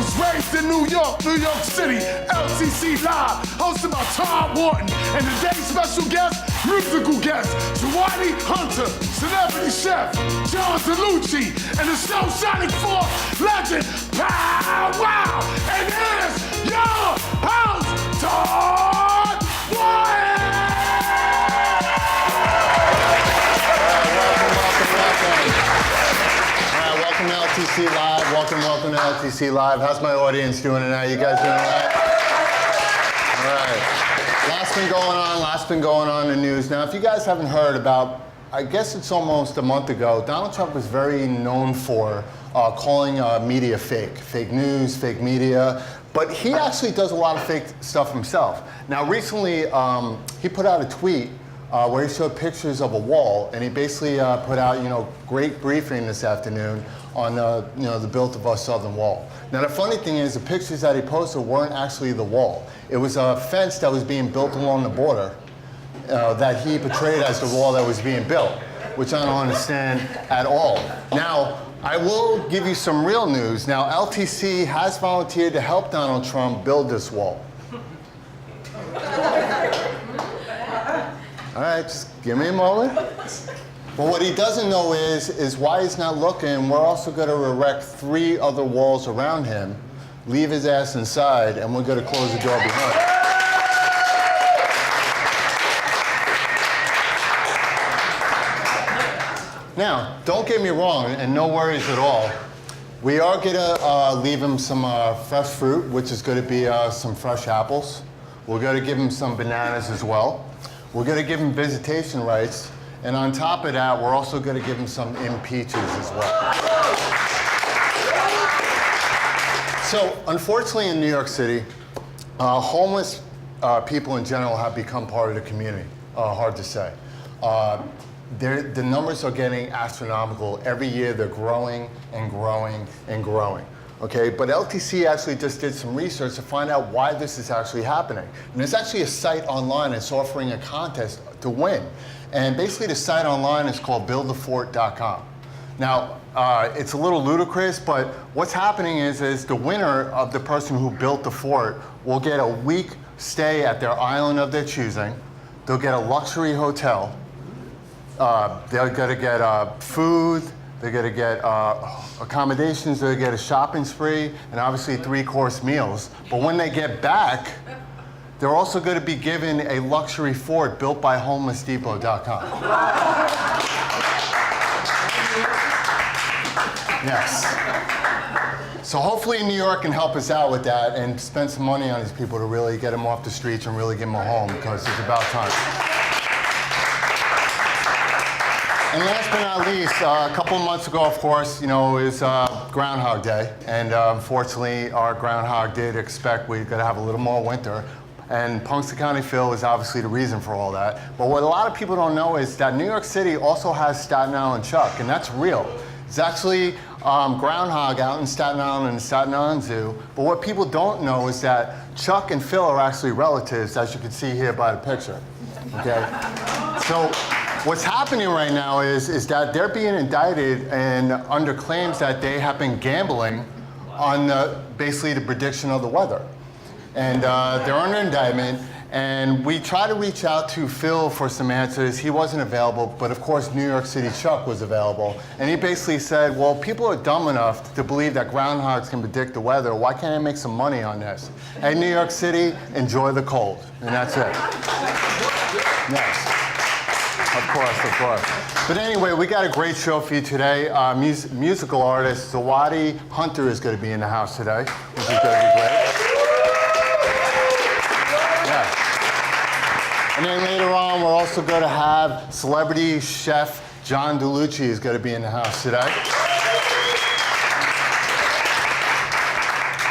was raised in New York City. LTC Live, hosted by Todd Wharton. And today's special guest, musical guest, Zuwadi Hunter, celebrity chef, John Delucie, and the show Sonic 4 legend, Pow Wow! And here's your host, Todd Wharton! Welcome to LTC Live. Welcome to LTC Live. How's my audience doing tonight? You guys doing all right? All right. Lots been going on in the news. Now, if you guys haven't heard about, I guess it's almost a month ago, Donald Trump was very known for calling media fake news, fake media. But he actually does a lot of fake stuff himself. Now, recently, he put out a tweet where he showed pictures of a wall, and he basically put out, great briefing this afternoon on, the built of our southern wall. Now, the funny thing is, the pictures that he posted weren't actually the wall. It was a fence that was being built along the border that he portrayed as the wall that was being built, which I don't understand at all. Now, I will give you some real news. Now, LTC has volunteered to help Donald Trump build this wall. All right, just give me a moment. But what he doesn't know is why he's not looking. We're also going to erect 3 other walls around him, leave his ass inside, and we're going to close the door behind him. Now, don't get me wrong, and no worries at all. We are going to leave him some fresh fruit, which is going to be some fresh apples. We're going to give him some bananas as well. We're going to give him visitation rights, and on top of that, we're also going to give him some peaches as well. So, unfortunately in New York City, homeless people in general have become part of the community, hard to say. The numbers are getting astronomical. Every year they're growing and growing and growing. Okay, but LTC actually just did some research to find out why this is actually happening. And there's actually a site online that's offering a contest to win. And basically the site online is called buildthefort.com. Now, it's a little ludicrous, but what's happening is the winner of the person who built the fort will get a week stay at their island of their choosing. They'll get a luxury hotel. They're gonna get food. They're going to get accommodations, they're going to get a shopping spree, and obviously 3-course meals. But when they get back, they're also going to be given a luxury fort built by homelessdepot.com. Yes. So hopefully New York can help us out with that and spend some money on these people to really get them off the streets and really give them a home, because it's about time. And last but not least, a couple of months ago, of course, is Groundhog Day. And unfortunately, our groundhog did expect we're going to have a little more winter. And Punxsutawney County Phil is obviously the reason for all that. But what a lot of people don't know is that New York City also has Staten Island Chuck, and that's real. It's actually Groundhog out in Staten Island in the Staten Island Zoo. But what people don't know is that Chuck and Phil are actually relatives, as you can see here by the picture. Okay? So what's happening right now is that they're being indicted and under claims that they have been gambling on basically the prediction of the weather. And they're under indictment, and we tried to reach out to Phil for some answers. He wasn't available, but of course New York City Chuck was available. And he basically said, well, people are dumb enough to believe that groundhogs can predict the weather. Why can't I make some money on this? Hey, New York City, enjoy the cold. And that's it. Yes. Of course. But anyway, we got a great show for you today. Musical artist Zuwadi Hunter is going to be in the house today, which is going to be great. Yeah. And then later on, we're also going to have celebrity chef John Delucie is going to be in the house today.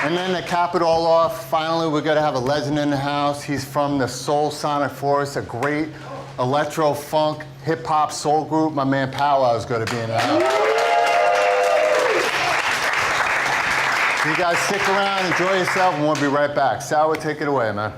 And then to cap it all off, finally, we're going to have a legend in the house. He's from the Soul Sonic Force, a great Electro-Funk, hip-hop soul group. My man Pow Wow is going to be in the house. So you guys stick around, enjoy yourself, and we'll be right back. Sal, take it away, man.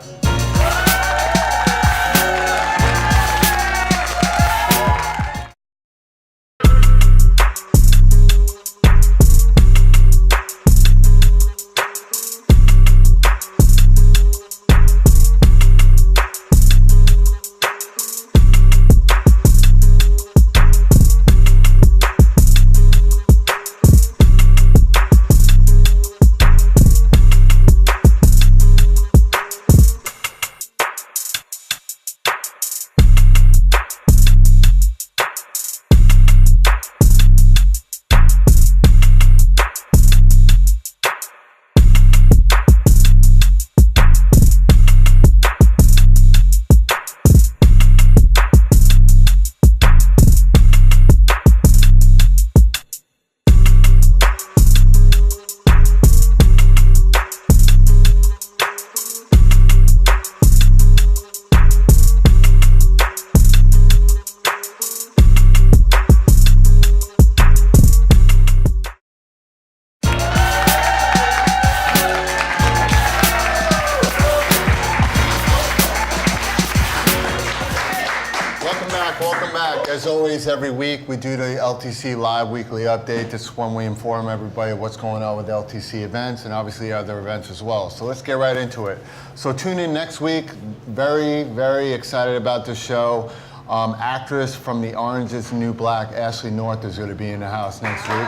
As always, every week we do the LTC Live Weekly Update. This is when we inform everybody of what's going on with LTC events and obviously other events as well. So let's get right into it. So tune in next week. Very, very excited about this show. Actress from The Orange Is the New Black, Ashley North, is going to be in the house next week.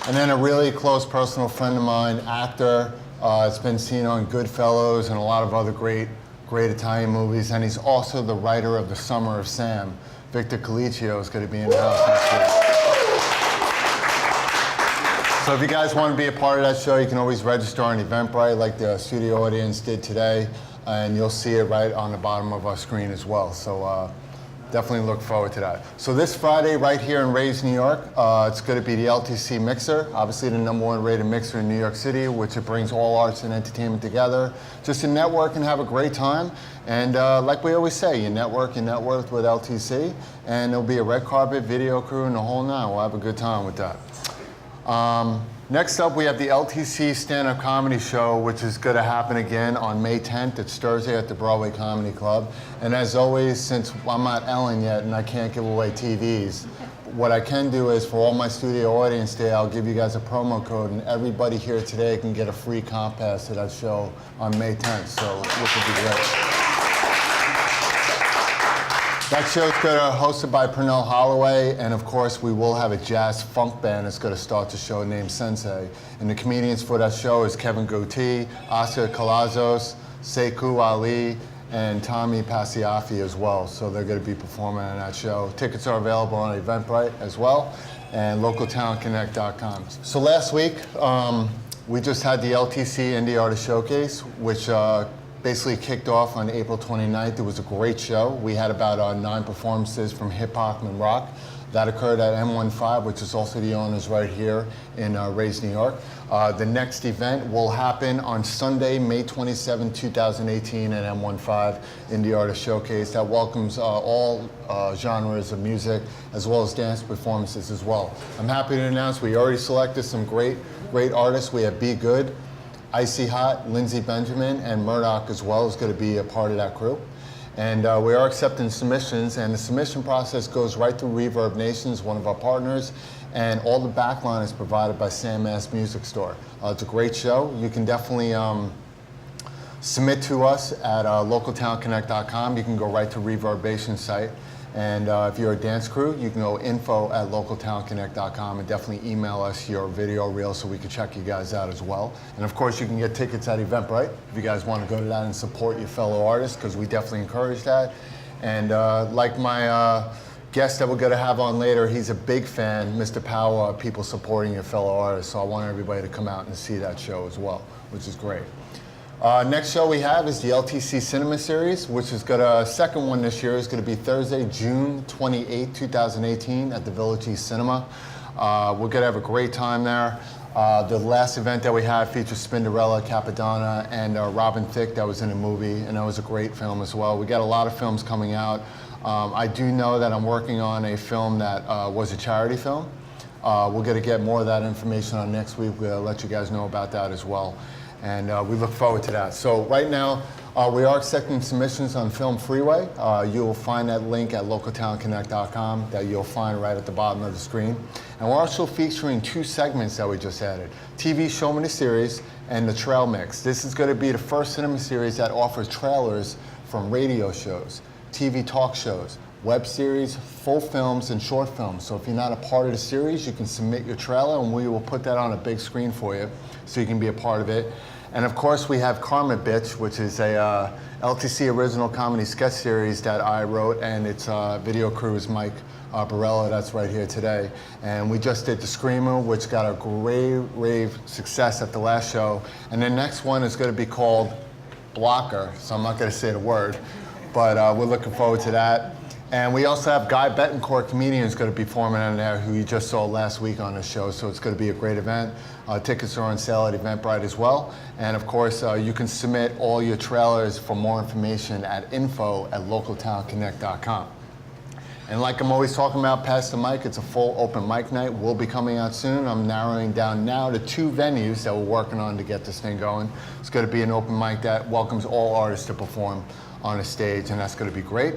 And then a really close personal friend of mine, actor, has been seen on Goodfellas and a lot of other great Italian movies, and he's also the writer of The Summer of Sam. Victor Colicchio is going to be in the house next week. So if you guys want to be a part of that show, you can always register on Eventbrite like the studio audience did today, and you'll see it right on the bottom of our screen as well. So definitely look forward to that. So this Friday, right here in Rays, New York, it's going to be the LTC Mixer, obviously the #1 rated mixer in New York City, which it brings all arts and entertainment together, just to network and have a great time. And like we always say, you network with LTC, and there'll be a red carpet, video crew, and the whole nine. We'll have a good time with that. Next up, we have the LTC Stand-Up Comedy Show, which is going to happen again on May 10th. It's Thursday at the Broadway Comedy Club. And as always, since I'm not Ellen yet and I can't give away TVs, what I can do is for all my studio audience today, I'll give you guys a promo code, and everybody here today can get a free comp pass to that show on May 10th, so which would be great. That show's hosted by Pernell Holloway, and of course we will have a jazz funk band that's going to start the show named Sensei. And the comedians for that show is Kevin Goatee, Oscar Calazos, Sekou Ali, and Tommy Pasiafi as well. So they're going to be performing on that show. Tickets are available on Eventbrite as well, and localtalentconnect.com. So last week, we just had the LTC Indie Artist Showcase, which basically kicked off on April 29th. It was a great show. We had about 9 performances from hip hop and rock. That occurred at M15, which is also the owners right here in Rays, New York. The next event will happen on Sunday, May 27, 2018 at M15 Indie Artist Showcase. That welcomes all genres of music as well as dance performances as well. I'm happy to announce we already selected some great artists. We have Be Good, Icy Hot, Lindsey Benjamin, and Murdoch as well is going to be a part of that group. And we are accepting submissions, and the submission process goes right through Reverb Nations, one of our partners, and all the backline is provided by Sam Mass Music Store. It's a great show. You can definitely submit to us at localtalentconnect.com. You can go right to Reverb Nations site. And if you're a dance crew, you can go info@localtalentconnect.com and definitely email us your video reel so we can check you guys out as well. And of course, you can get tickets at Eventbrite if you guys want to go to that and support your fellow artists, because we definitely encourage that. And like my guest that we're going to have on later, he's a big fan, Mr. Pow, of people supporting your fellow artists. So I want everybody to come out and see that show as well, which is great. Next show we have is the LTC Cinema Series, which is got a second one this year. It's going to be Thursday, June 28, 2018 at the Delucie Cinema. We're going to have a great time there. The last event that we had features Spinderella, Capadonna, and Robin Thicke that was in a movie, and that was a great film as well. We got a lot of films coming out. I do know that I'm working on a film that was a charity film. We're going to get more of that information on next week. We'll let you guys know about that as well. And we look forward to that. So right now, we are accepting submissions on Film Freeway. You will find that link at localtalentconnect.com that you'll find right at the bottom of the screen. And we're also featuring 2 segments that we just added. TV Show Me the Series and the Trail Mix. This is going to be the first cinema series that offers trailers from radio shows, TV talk shows, web series, full films, and short films. So if you're not a part of the series, you can submit your trailer and we will put that on a big screen for you so you can be a part of it. And of course, we have Karma Bitch, which is a LTC original comedy sketch series that I wrote, and its video crew is Mike Barella, that's right here today. And we just did The Screamer, which got a great rave success at the last show. And the next one is going to be called Blocker, so I'm not going to say the word, but we're looking forward to that. And we also have Guy Betancourt, comedian, who's going to be performing on there, who you just saw last week on the show. So it's going to be a great event. Tickets are on sale at Eventbrite as well. And of course, you can submit all your trailers for more information at info@localtalentconnect.com. And like I'm always talking about, Pass the Mic, it's a full open mic night. We'll be coming out soon. I'm narrowing down now the 2 venues that we're working on to get this thing going. It's going to be an open mic that welcomes all artists to perform on a stage, and that's going to be great.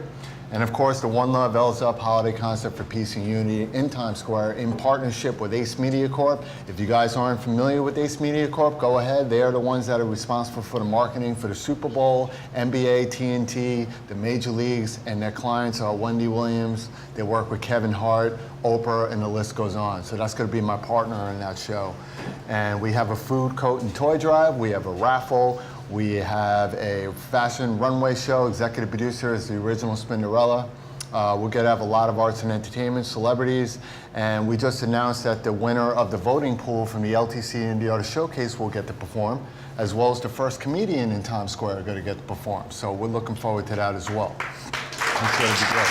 And of course, the One Love L's Up holiday concert for peace and unity in Times Square in partnership with Ace Media Corp. If you guys aren't familiar with Ace Media Corp, go ahead. They are the ones that are responsible for the marketing for the Super Bowl, NBA, TNT, the major leagues, and their clients are Wendy Williams. They work with Kevin Hart, Oprah, and the list goes on. So that's going to be my partner in that show. And we have a food, coat, and toy drive. We have a raffle. We have a fashion runway show. Executive producer is the original Spinderella. We're going to have a lot of arts and entertainment, celebrities, and we just announced that the winner of the voting pool from the LTC Indie Artist Showcase will get to perform, as well as the first comedian in Times Square are going to get to perform. So we're looking forward to that as well. It's going to be great.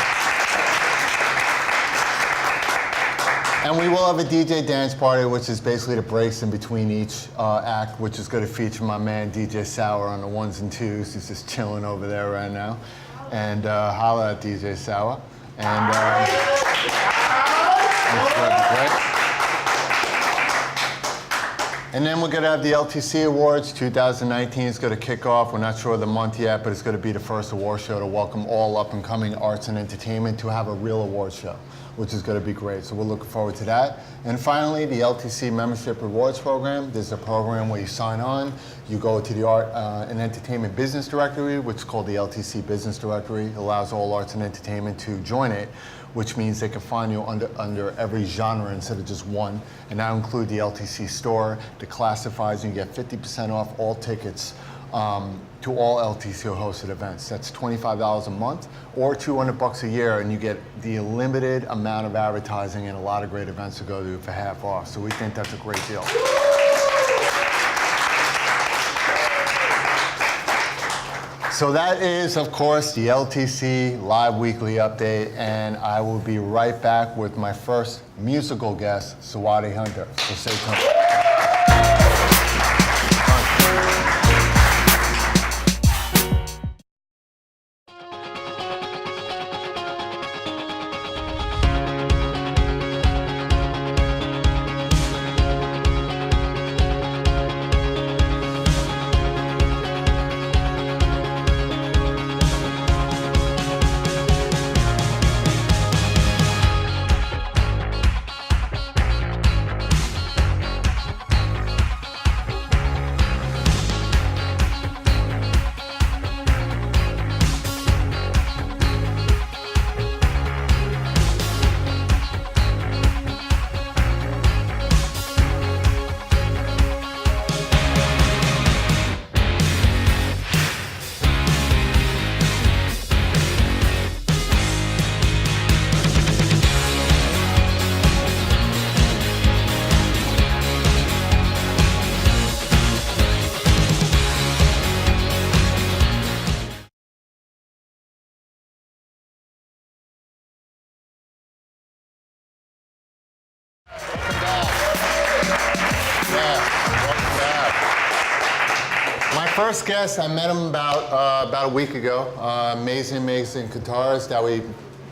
And we will have a DJ dance party, which is basically the breaks in between each act, which is going to feature my man DJ Sour on the ones and twos. He's just chilling over there right now. And holla at DJ Sour. And it's going to be great. And then we're going to have the LTC Awards. 2019 is going to kick off. We're not sure of the month yet, but it's going to be the first award show to welcome all up-and-coming arts and entertainment to have a real award show, which is going to be great. So we're looking forward to that. And finally, the LTC Membership Rewards Program. There's a program where you sign on, you go to the Art and Entertainment Business Directory, which is called the LTC Business Directory. It allows all arts and entertainment to join it, which means they can find you under every genre instead of just one. And that includes the LTC store, the classifieds, and you get 50% off all tickets to all LTC hosted events. That's $25 a month or $200 a year, and you get the limited amount of advertising and a lot of great events to go to for half off. So we think that's a great deal. So that is, of course, the LTC Live Weekly Update, and I will be right back with my first musical guest, Zuwadi Hunter. So stay tuned. First guest, I met him about a week ago. Amazing guitarist that we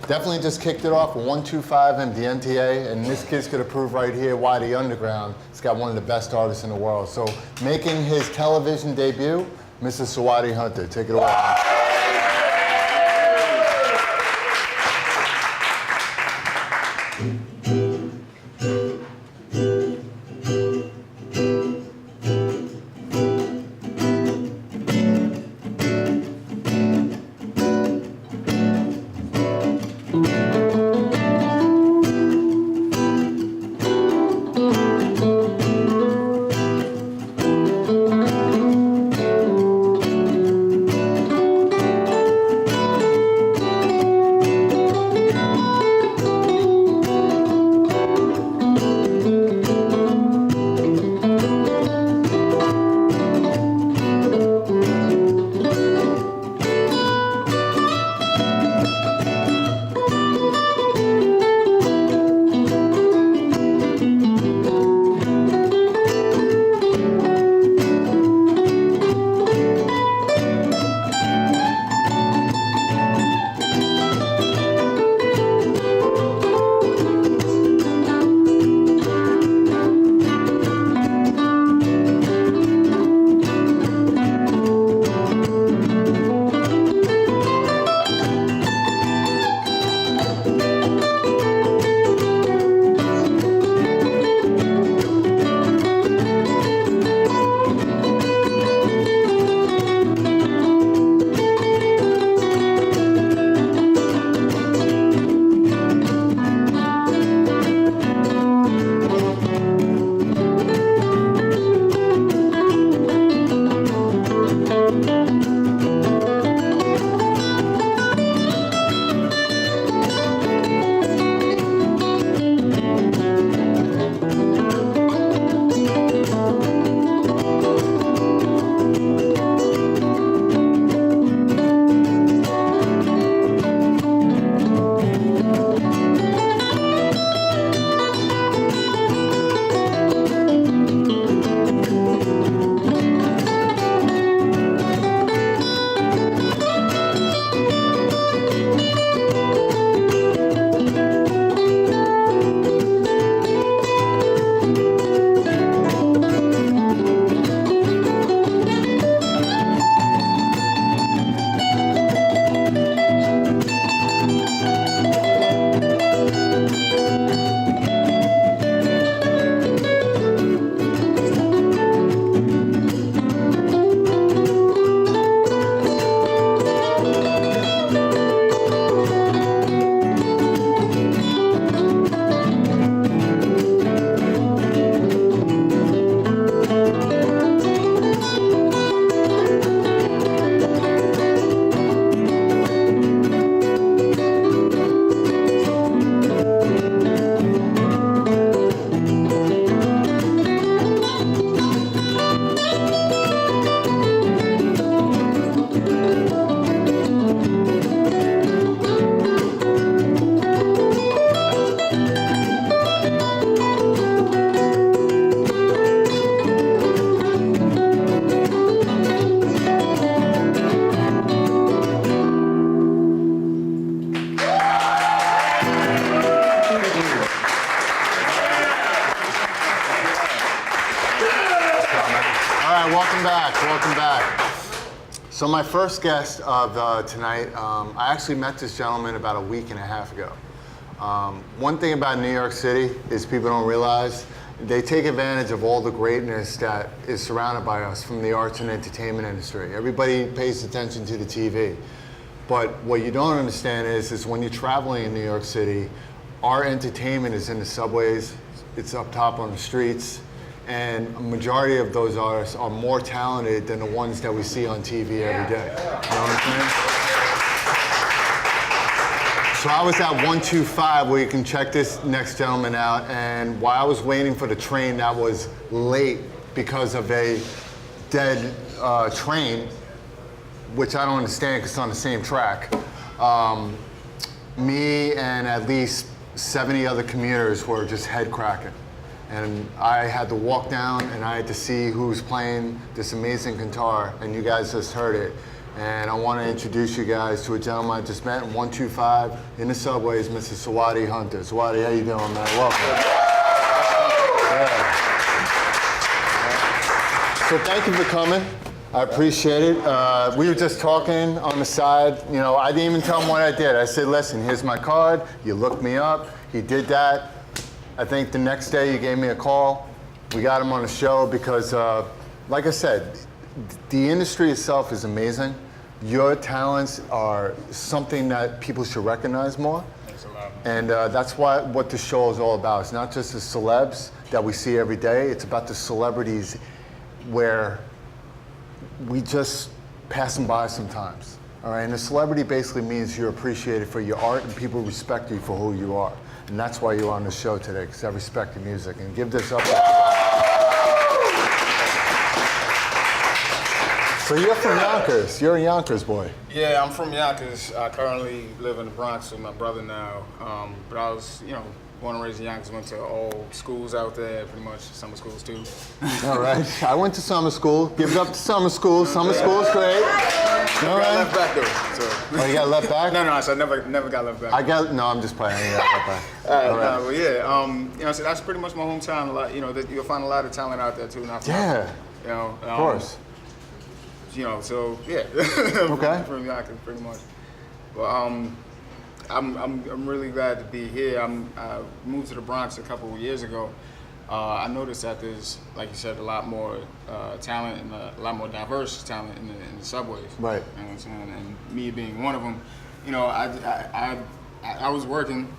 definitely just kicked it off with 125 and the NTA, and this kid's gonna prove right here why the underground has got one of the best artists in the world. So making his television debut, Mrs. Zuwadi Hunter. Take it away. right, welcome back, welcome back. So my first guest of tonight, I actually met this gentleman about a week and a half ago. One thing about New York City is people don't realize they take advantage of all the greatness that is surrounded by us from the arts and entertainment industry. Everybody pays attention to the TV. But what you don't understand is when you're traveling in New York City, our entertainment is in the subways, it's up top on the streets, and a majority of those artists are more talented than the ones that we see on TV every day. You know what I'm saying? So I was at 125 where you can check this next gentleman out, and while I was waiting for the train that was late because of a dead train, which I don't understand because it's on the same track, me and at least 70 other commuters were just head cracking. And I had to walk down and I had to see who was playing this amazing guitar, and you guys just heard it. And I want to introduce you guys to a gentleman I just met in 125 in the subways, Mr. Zuwadi Hunter. Zawadi, how you doing, man? Welcome. Yeah. So thank you for coming. I appreciate it. We were just talking on the side. You know, I didn't even tell him what I did. I said, listen, here's my card. You looked me up. He did that. I think the next day you gave me a call. We got him on the show because, like I said, the industry itself is amazing. Your talents are something that people should recognize more. Thanks a lot. And that's what the show is all about. It's not just the celebs that we see every day. It's about the celebrities where we just pass them by sometimes. All right, and a celebrity basically means you're appreciated for your art and people respect you for who you are. And that's why you're on the show today, because I respect your music. And give this up. So you're from Yonkers. You're a Yonkers boy. Yeah, I'm from Yonkers. I currently live in the Bronx with my brother now. But I was, born and raised in Yonkers. Went to all schools out there, pretty much summer schools too. All right. I went to summer school. Give it up to summer school. Summer school's great. All right. I left back though. So. Oh, you got left back? No, so I never got left back. No, I'm just playing. I got left back. All right. Well, yeah. So that's pretty much my hometown. A lot, you'll find a lot of talent out there too. Not from, yeah. Of course. So yeah. Okay. From Yonkers, pretty much. But I'm really glad to be here. I moved to the Bronx a couple of years ago. I noticed that there's, like you said, a lot more talent and a lot more diverse talent in the subways. Right. You know what I'm saying? And me being one of them, I was working.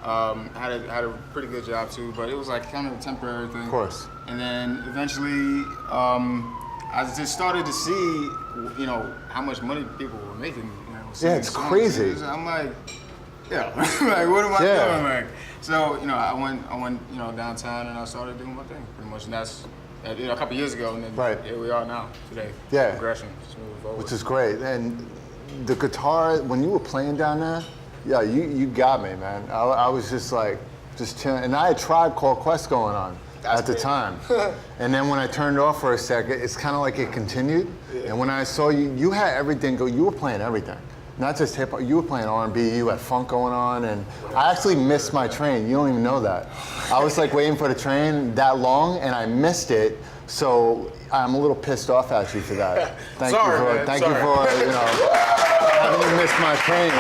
Had a pretty good job too, but it was like kind of a temporary thing. Of course. And then eventually, I just started to see, how much money people were making. Yeah, it's crazy. I'm like, like, what am I doing? Like, so, I went, downtown and I started doing my thing, pretty much. And that's, a couple years ago, and then here we are now, today. Yeah. Progression, just moving forward. Which is great. And the guitar, when you were playing down there, yeah, you got me, man. I was just chilling. And I had Tribe Called Quest going on at the time. And then when I turned it off for a second, it's kind of like it continued. Yeah. And when I saw you had everything go, you were playing everything. Not just hip hop, you were playing R&B, you had funk going on, and I actually missed my train. You don't even know that. I was like waiting for the train that long, and I missed it, so I'm a little pissed off at you for that. Thank you for having me miss my train.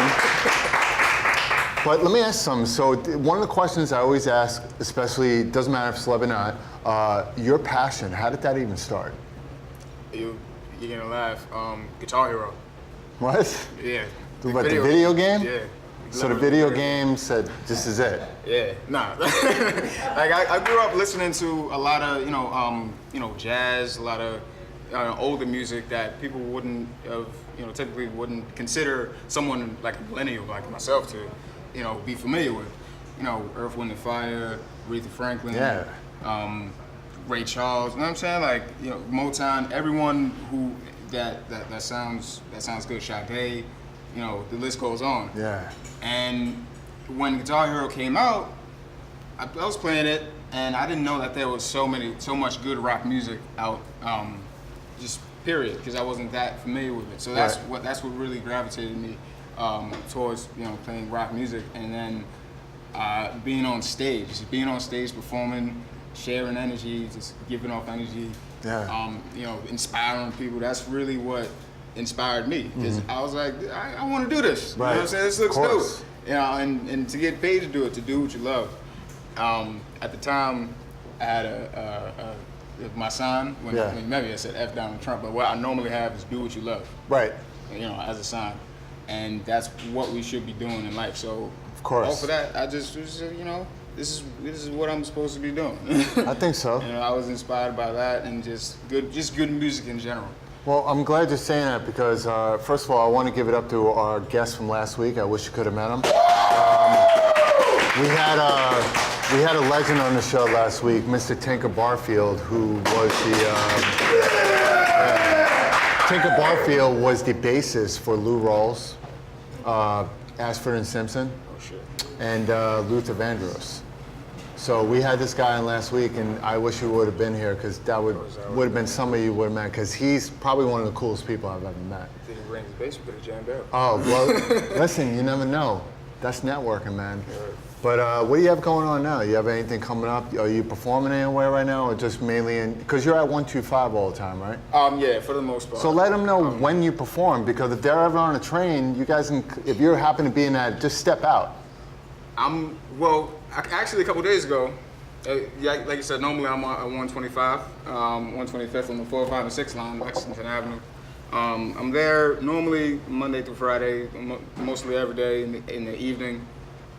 But let me ask something. So one of the questions I always ask, especially, doesn't matter if it's celeb or not, your passion, how did that even start? You're gonna laugh. Guitar Hero. What? Yeah. The video game? Yeah. So the video game said, this is it. Yeah. Nah. Like I grew up listening to a lot of jazz, a lot of older music that people wouldn't have, typically wouldn't consider someone like a millennial like myself to, be familiar with. Earth, Wind and Fire, Aretha Franklin. Yeah. Ray Charles. You know what I'm saying? Like Motown. Everyone who that sounds good. Sade. The list goes on. Yeah. And when Guitar Hero came out, I was playing it, and I didn't know that there was so much good rock music out. Just period, because I wasn't that familiar with it. So that's what really gravitated me towards playing rock music, and then being on stage performing, sharing energy, just giving off energy, inspiring people. That's really what inspired me, because I was like, I want to do this. Right. You know what I'm saying? This looks dope. You know, and to get paid to do it, to do what you love. At the time, I had my sign, when you met me, I said F Donald Trump, but what I normally have is do what you love. Right. You know, as a sign. And that's what we should be doing in life. So, of course. All for that, I just you know, this is what I'm supposed to be doing. I think so. You know, I was inspired by that, and just good music in general. Well, I'm glad you're saying that, because first of all, I want to give it up to our guest from last week. I wish you could have met him. We had a legend on the show last week, Mr. Tinker Barfield, who was Tinker Barfield was the bassist for Lou Rawls, Ashford and Simpson, and Luther Vandross. So we had this guy in last week, and I wish he would have been here, because that would have been somebody you would have met, because he's probably one of the coolest people I've ever met. Did he bring his bass with a jam bell? Oh, well, listen, you never know. That's networking, man. But what do you have going on now? You have anything coming up? Are you performing anywhere right now, or just mainly in, because you're at 125 all the time, right? Yeah, for the most part. So let them know when you perform, because if they're ever on a train, you guys can, if you happen to be in that, just step out. Actually, a couple days ago, like you said, normally I'm at 125, 125th on the 4, 5, and 6 line, Lexington Avenue. I'm there normally Monday through Friday, mostly every day in the evening.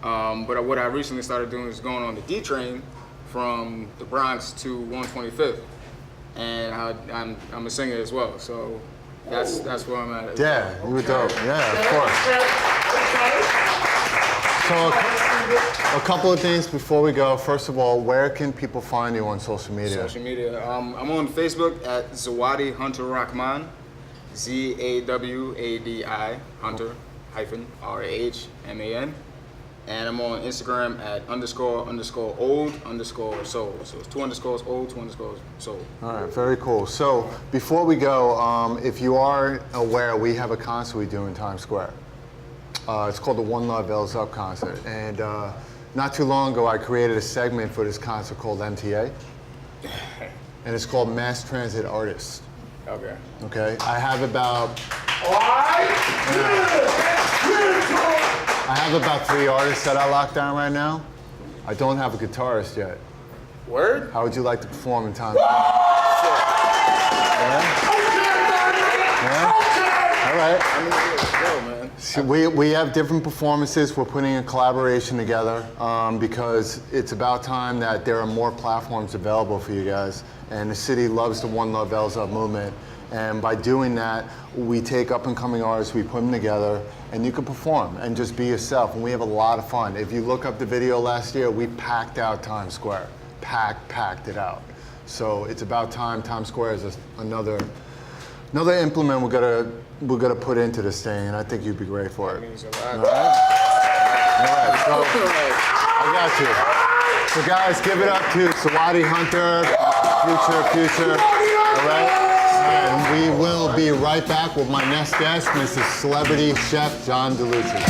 But what I recently started doing is going on the D train from the Bronx to 125th, and I'm a singer as well. So that's where I'm at. Yeah, you were dope. Yeah, of course. So a couple of things before we go. First of all, where can people find you on social media? Social media. I'm on Facebook at Zuwadi Hunter Rahman, Zawadi Hunter -RAHMAN. And I'm on Instagram at __old_soul. So it's 2 underscores old, 2 underscores soul. All right, very cool. So before we go, if you are aware, we have a concert we do in Times Square. It's called the One Love Bells Up concert. And not too long ago, I created a segment for this concert called MTA. And it's called Mass Transit Artists. Okay. Okay, I have about... I have about 3 artists that I locked down right now. I don't have a guitarist yet. Word? How would you like to perform in Times Square? Yeah? All right. So we have different performances. We're putting a collaboration together because it's about time that there are more platforms available for you guys. And the city loves the One Love Bells Up movement. And by doing that, we take up and coming artists, we put them together, and you can perform and just be yourself. And we have a lot of fun. If you look up the video last year, we packed out Times Square. Packed it out. So it's about time. Times Square is another implement we're gonna put into this thing, and I think you'd be great for it. That means a lot. All right. So I got you. So guys, give it up to Zawadi Hunter, future. All right. And we will be right back with my next guest, Mrs. Celebrity Chef John Delucie.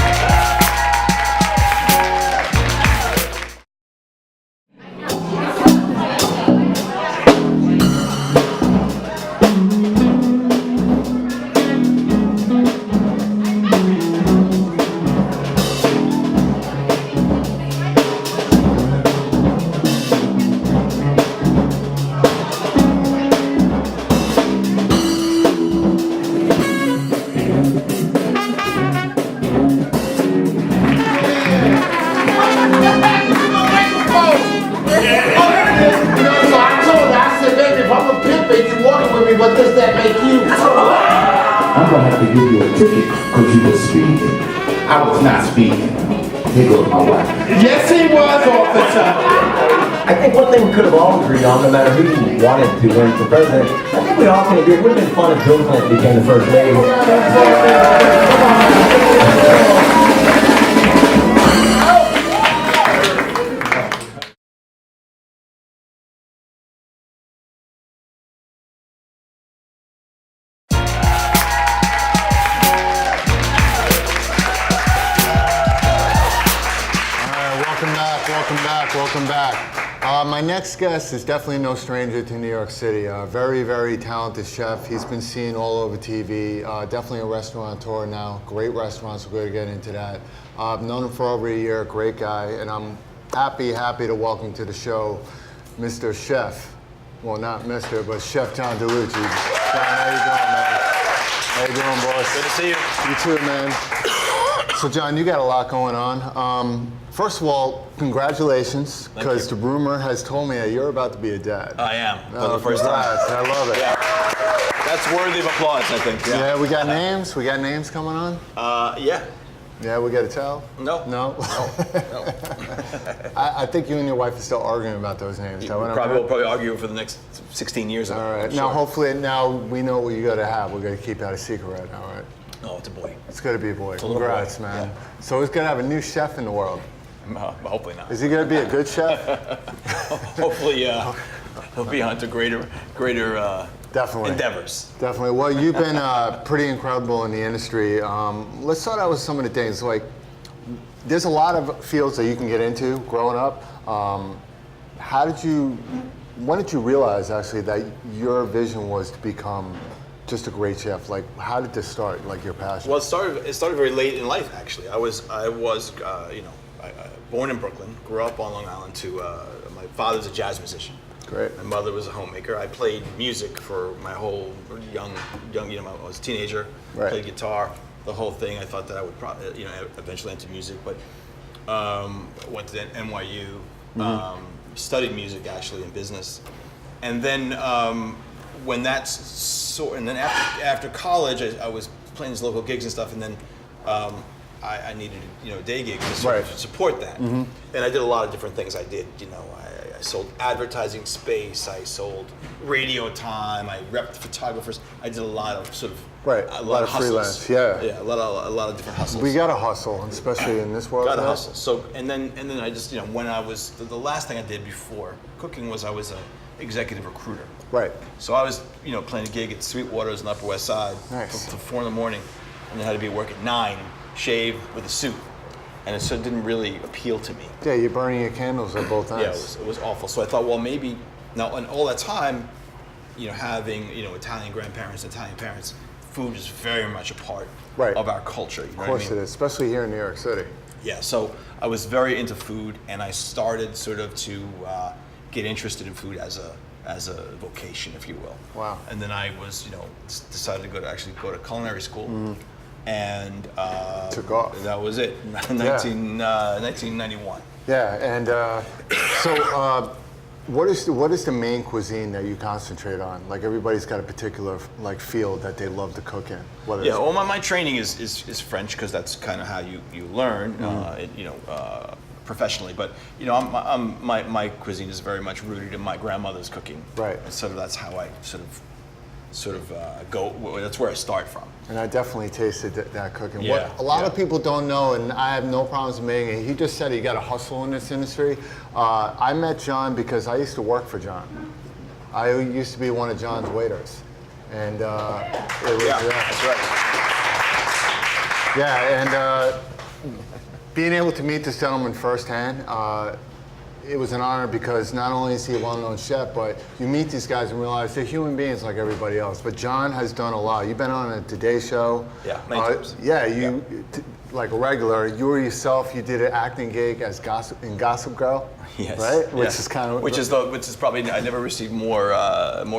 What does that make you? I'm gonna have to give you a ticket because you were speeding. I was not speeding. Here goes my wife. Yes, he was, officer. I think one thing we could have all agreed on, no matter who you wanted to run for president, I think we all can agree it would have been fun if Bill Clinton became the first lady. Welcome back. My next guest is definitely no stranger to New York City. Very, very talented chef. He's been seen all over TV. Definitely a restaurateur now. Great restaurants. We're going to get into that. I've known him for over a year. Great guy, and I'm happy to welcome to the show, Mr. Chef. Well, not Mr., but Chef John Delucie. John, how you doing, man? How you doing, boss? Good to see you. You too, man. So, John, you got a lot going on. First of all, congratulations, because the rumor has told me that you're about to be a dad. I am, for the first time. I love it. Yeah. That's worthy of applause, I think. Yeah, we got names. We got names coming on. Yeah. Yeah, we got to tell. No. No. I think you and your wife are still arguing about those names. We'll probably argue for the next 16 years. All right. Now, hopefully, now we know what you got to have. We're going to keep that a secret right now, right? Oh, it's a boy. It's going to be a boy. It's a little Congrats, boy. man. Yeah. So he's going to have a new chef in the world. Hopefully not. Is he going to be a good chef? Hopefully, he'll be onto greater Definitely. endeavors. Definitely. Well, you've been pretty incredible in the industry. Let's start out with some of the things. Like, there's a lot of fields that you can get into growing up. When did you realize actually that your vision was to become just a great chef? Like, how did this start? Like your passion? Well, it started very late in life. Actually, I was born in Brooklyn, grew up on Long Island. My father's a jazz musician. Great. My mother was a homemaker. I played music for my whole young. I was a teenager. Right. Played guitar, the whole thing. I thought that I would eventually enter music, but went to NYU. Studied music actually in business, and then after college, I was playing these local gigs and stuff, and then I needed a day gig to support that, and I did a lot of different things. I did, I sold advertising space, I sold radio time, I repped photographers. I did a lot of a lot of freelance, hustles. Yeah, a lot of different hustles. We got to hustle, especially in this world. Got to hustle. So and then I just when I was the last thing I did before cooking was I was an executive recruiter. Right. So I was playing a gig at Sweetwater's in Upper West Side till 4 in the morning, and then had to be at work at 9, shave with a suit. And it sort of didn't really appeal to me. Yeah, you're burning your candles at both ends. Yeah, it was awful. So I thought, well, maybe now, and all that time, having Italian grandparents, Italian parents, food is very much a part of our culture. You know of course it is, especially here in New York City. Yeah, so I was very into food, and I started sort of to get interested in food as a vocation, if you will. Wow. And then I was, decided to go to culinary school. And took off. That was it. 1991. Yeah, and so what is the main cuisine that you concentrate on? Like everybody's got a particular field that they love to cook in. Well, my training is French because that's kind of how you learn, professionally. But my cuisine is very much rooted in my grandmother's cooking. Right. And so that's how I sort of go. That's where I start from. And I definitely tasted that cooking. Yeah, What a lot of people don't know, and I have no problems admitting it, he just said you got to hustle in this industry. I met John because I used to work for John. I used to be one of John's waiters. And it was, that's right. Yeah, and being able to meet this gentleman firsthand, it was an honor because not only is he a well-known chef, but you meet these guys and realize they're human beings like everybody else. But John has done a lot. You've been on a Today Show. Yeah, many times. Yeah, like a regular. You were yourself. You did an acting gig as in Gossip Girl. Yes. Right. Which is probably I never received more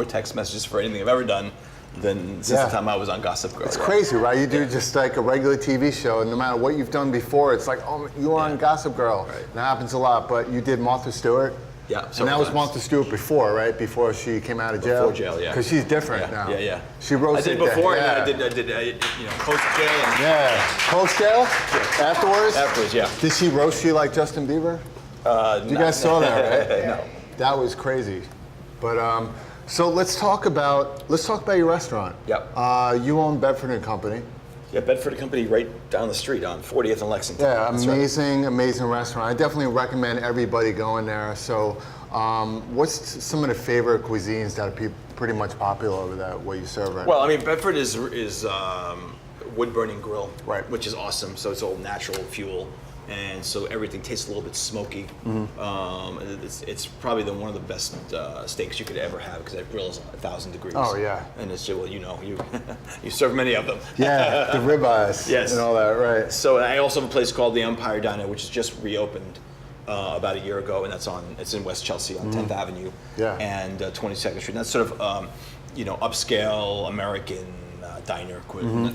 text messages for anything I've ever done than since the time I was on Gossip Girl. It's crazy, right? You do just like a regular TV show, and no matter what you've done before, it's like, oh, you were on Gossip Girl. Right. That happens a lot, but you did Martha Stewart. Yeah, and that was Martha Stewart before, right? Before she came out of jail. Before jail, yeah. Because she's different now. Yeah. She roasted. I did before, and I did post jail. Post jail. Afterwards. Afterwards, yeah. Did she roast you like Justin Bieber? You guys saw that, right? No. That was crazy, but so let's talk about your restaurant. Yep. You own Bedford and Company. Yeah, Bedford and Company right down the street on 40th and Lexington. Yeah, amazing restaurant. I definitely recommend everybody going there. So, what's some of the favorite cuisines that are pretty much popular over there, what you serve right now? Well, I mean, Bedford is wood burning grill, right? Which is awesome. So it's all natural fuel. and so everything tastes a little bit smoky. It's probably one of the best steaks you could ever have because that grill's 1,000 degrees. Oh yeah. And it's well, you know, you serve many of them. Yeah, the ribeyes. Yes. And all that, right? So I also have a place called the Empire Diner, which is just reopened about a year ago, and it's in West Chelsea on 10th Avenue and 22nd Street. And that's sort of upscale American diner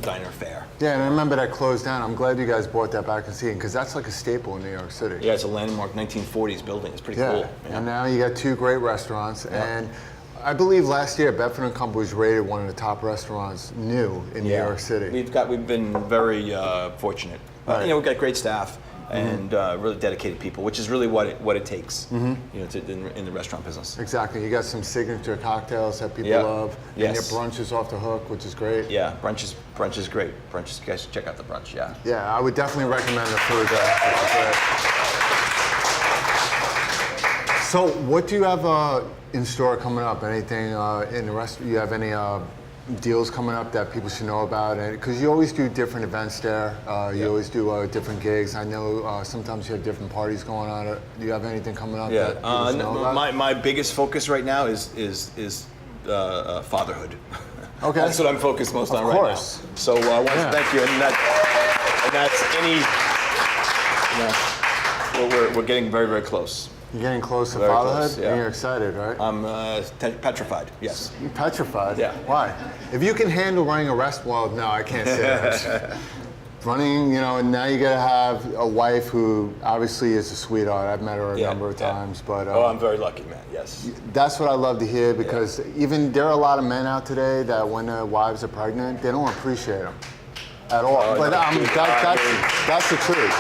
diner fare. Yeah, and I remember that closed down. I'm glad you guys brought that back and seeing because that's like a staple in New York City. Yeah, it's a landmark 1940s building. It's pretty cool. Yeah, and now you got 2 great restaurants, and I believe last year Bedford & Company was rated one of the top restaurants new in New York City. We've been very fortunate. Right. We've got great staff and really dedicated people, which is really what it takes, in the restaurant business. Exactly. You got some signature cocktails that people love, and your brunch is off the hook, which is great. Yeah, brunch is great. Brunch is, you guys should check out the brunch. Yeah. Yeah, I would definitely recommend the food there. So, what do you have in store coming up? Anything in the rest? You have any deals coming up that people should know about? Because you always do different events there. You always do different gigs. I know sometimes you have different parties going on. Do you have anything coming up that people should know about? My biggest focus right now is fatherhood. Okay. That's what I'm focused most on right now. So I want to thank you, and that's we're getting very, very close. You're getting close to Very fatherhood, close, yeah. and you're excited, right? I'm petrified. Yes. You're petrified? Yeah. Why? If you can handle running a well, no, I can't say that. Running, and now you gotta have a wife who obviously is a sweetheart. I've met her a number of times, but I'm very lucky, man. Yes. That's what I love to hear because even there are a lot of men out today that when their wives are pregnant, they don't appreciate them at all. But that's the truth.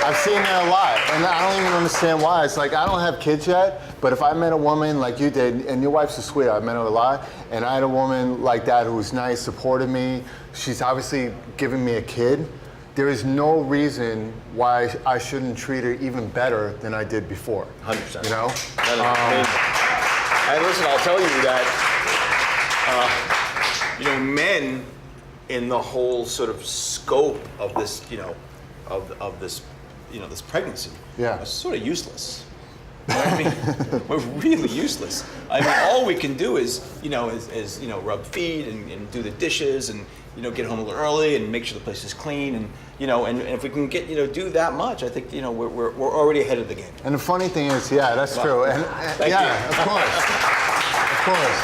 I've seen that a lot, and I don't even understand why. It's like I don't have kids yet, but if I met a woman like you did, and your wife's a sweetheart, I met her a lot, and I had a woman like that who was nice, supported me. She's obviously giving me a kid. There is no reason why I shouldn't treat her even better than I did before. 100%. You know? And listen, I'll tell you that, men in the whole sort of scope of this, of this, this pregnancy, are sort of useless. You know what I mean? We're really useless. I mean, all we can do is rub feet and do the dishes and, get home a little early and make sure the place is clean and, and if we can get, do that much, I think, we're already ahead of the game. And the funny thing is, that's true. And Thank you. Of course.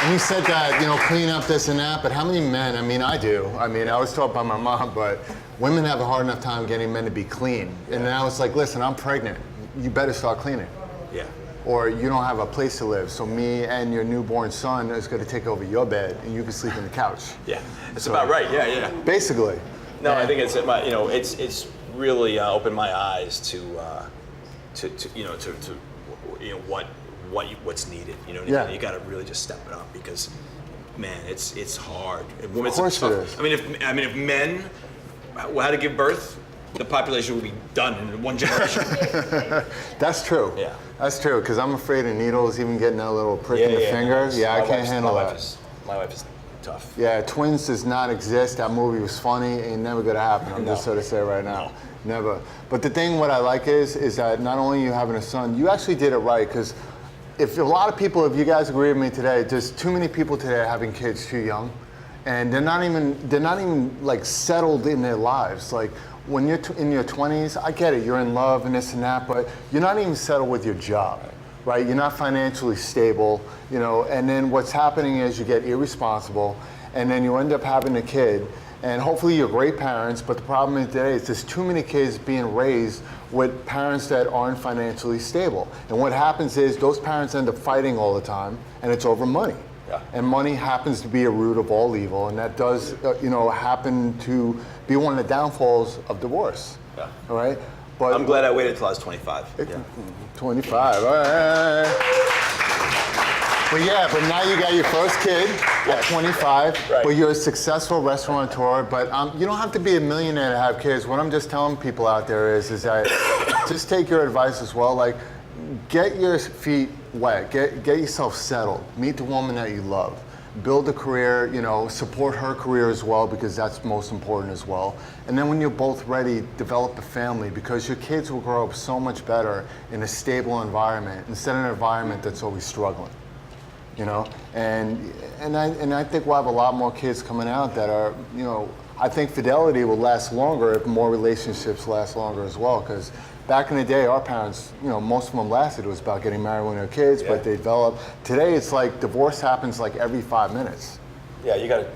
And he said that, clean up this and that, but how many men, I do. I was taught by my mom, but women have a hard enough time getting men to be clean. And now it's like, listen, I'm pregnant. You better start cleaning. Yeah. Or you don't have a place to live, so me and your newborn son is going to take over your bed, and you can sleep on the couch. Yeah, that's about right. Yeah. Basically. No, I think it's really opened my eyes to what's needed. You know what I mean? You got to really just step it up because, man, it's hard. Of course it is. If men had to give birth, the population would be done in one generation. That's true. Yeah. That's true, because I'm afraid of needles, even getting that little prick in the finger. I can't handle that. My wife is tough. Yeah, twins does not exist. That movie was funny. Ain't never gonna happen. I'm just sort of say right now. No. Never. But the thing, what I like is that not only you having a son, you actually did it right, because if you guys agree with me today, there's too many people today having kids too young, and they're not even like settled in their lives. Like when you're in your 20s, I get it, you're in love and this and that, but you're not even settled with your job, right? You're not financially stable, and then what's happening is you get irresponsible, and then you end up having a kid, and hopefully you're great parents, but the problem is today is there's too many kids being raised with parents that aren't financially stable. And what happens is those parents end up fighting all the time, and it's over money. Yeah. And money happens to be a root of all evil, and that does, happen to be one of the downfalls of divorce. Yeah. All right. But I'm glad I waited till I was 25. 25. All right. But now you got your first kid at 25. Right. But you're a successful restaurateur. But you don't have to be a millionaire to have kids. What I'm just telling people out there is that just take your advice as well. Like, get your feet wet. Get yourself settled. Meet the woman that you love. build a career, you know, support her career as well, because that's most important as well. And then when you're both ready, develop a family, because your kids will grow up so much better in a stable environment instead of an environment that's always struggling. You know, and I think we'll have a lot more kids coming out that are, you know, I think fidelity will last longer if more relationships last longer as well, because back in the day, our parents, you know, most of them lasted. It was about getting married when they were kids, but they developed. Today, it's like divorce happens like every 5 minutes. Yeah, you got to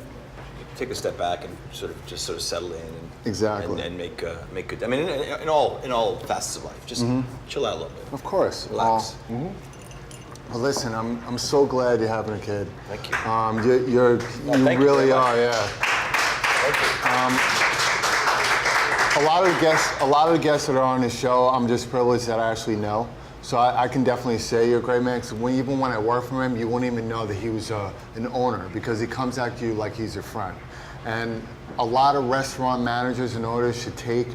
take a step back and sort of settle in and make good. I mean, in all facets of life, just chill out a little bit. Of course, relax. Well, listen, I'm so glad you're having a kid. Thank you. You really are, yeah. Thank you. A lot of the guests that are on this show, I'm just privileged that I actually know. So I can definitely say you're a great man. 'Cause even when I worked for him, you wouldn't even know that he was an owner, because he comes at you like he's your friend. And a lot of restaurant managers and owners should take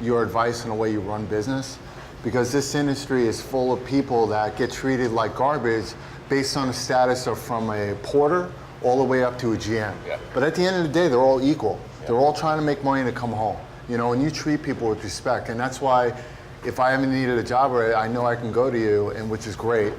your advice on the way you run business, because this industry is full of people that get treated like garbage based on the status of from a porter all the way up to a GM. Yeah. But at the end of the day, they're all equal. Yeah. They're all trying to make money to come home. You know, and you treat people with respect. And that's why if I ever needed a job, I know I can go to you, and which is great.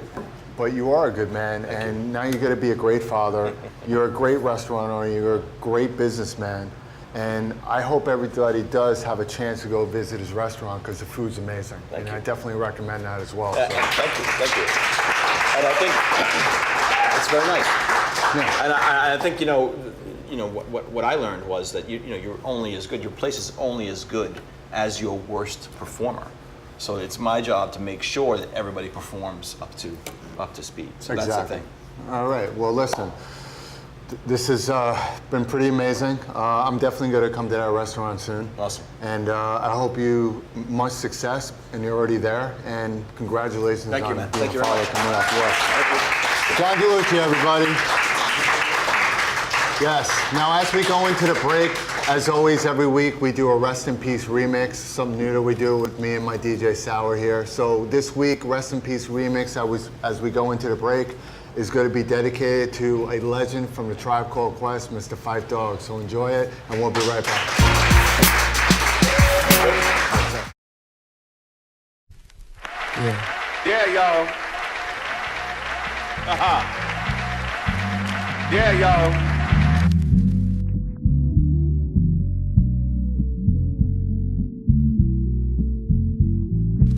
But you are a good man, and now you're going to be a great father. You're a great restaurant owner. You're a great businessman. And I hope everybody does have a chance to go visit his restaurant, because the food's amazing. Thank you. I definitely recommend that as well. Thank you. And I think it's very nice. Yeah. And I think you know what I learned was that you're only as good. Your place is only as good as your worst performer. So it's my job to make sure that everybody performs up to speed. So exactly. That's the thing. All right. Well, listen. This has been pretty amazing. I'm definitely going to come to that restaurant soon. Awesome. And I hope you much success, and you're already there. And congratulations Thank you, on man. being Thank you a very father much. coming off work. John Delucie, everybody. Yes. Now, as we go into the break, as always, every week we do a Rest in Peace remix, something new that we do with me and my DJ Sauer here. So this week, Rest in Peace remix, as we go into the break, is going to be dedicated to a legend from the Tribe Called Quest, Mr. Phife Dawg. So enjoy it, and we'll be right back. Yeah, y'all. Yeah, y'all.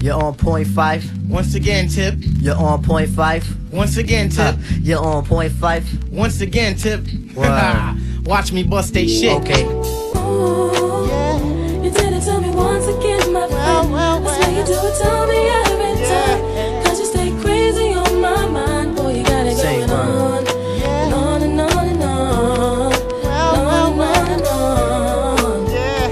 You're on point five. Once again, Tip. You're on point five. Once again, Tip. You're on point five. Once again, Tip. Wow. Watch me bust they shit. Okay. Ooh, yeah. You did it to me once again, my friend. That's why you do it to me every time. Cause you stay crazy on my mind. Boy, you got it going on. And on and on and on. On and on. Yeah.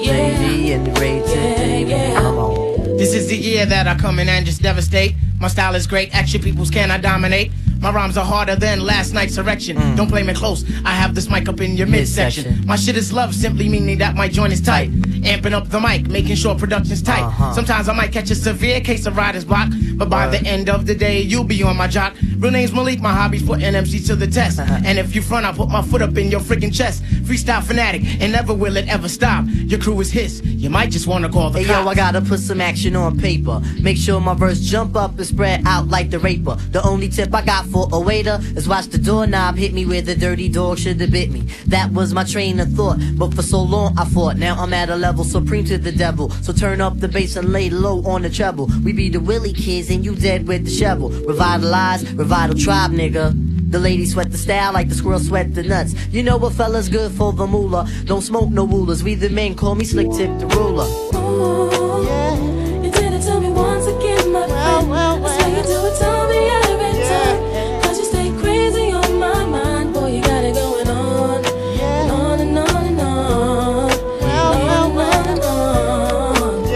JD and the Ray today. Come on. This is the year that I come in and just devastate. My style is great, action peoples can I dominate. My rhymes are harder than last night's erection. Don't play me close, I have this mic up in your midsection. My shit is love, simply meaning that my joint is tight. Amping up the mic, making sure production's tight. Sometimes I might catch a severe case of writer's block, but by the end of the day, you'll be on my jock. Real name's Malik, my hobby's put NMC to the test. And if you front, I'll put my foot up in your freaking chest. Freestyle fanatic, and never will it ever stop. Your crew is his, you might just wanna call the Hey cops. yo, I gotta put some action on paper. Make sure my verse jump up and spread out like the raper. The only tip I got for a waiter is watch the doorknob hit me where the dirty dog should've bit me. That was my train of thought, but for so long I fought. Now I'm at a level supreme to the devil. So turn up the bass and lay low on the treble. We be the Willie kids and you dead with the shovel. Revitalize, revital tribe, nigga. The ladies sweat the style like the squirrel sweat the nuts. You know what fella's good for the moolah. Don't smoke no rulers. We the men, call me Slick Tip the ruler. Ooh, yeah. You did it to me once again, my friend. That's why you do it to me every time. Cause you stay crazy on my mind. Boy, you got it going on. And on and on and on. On and on.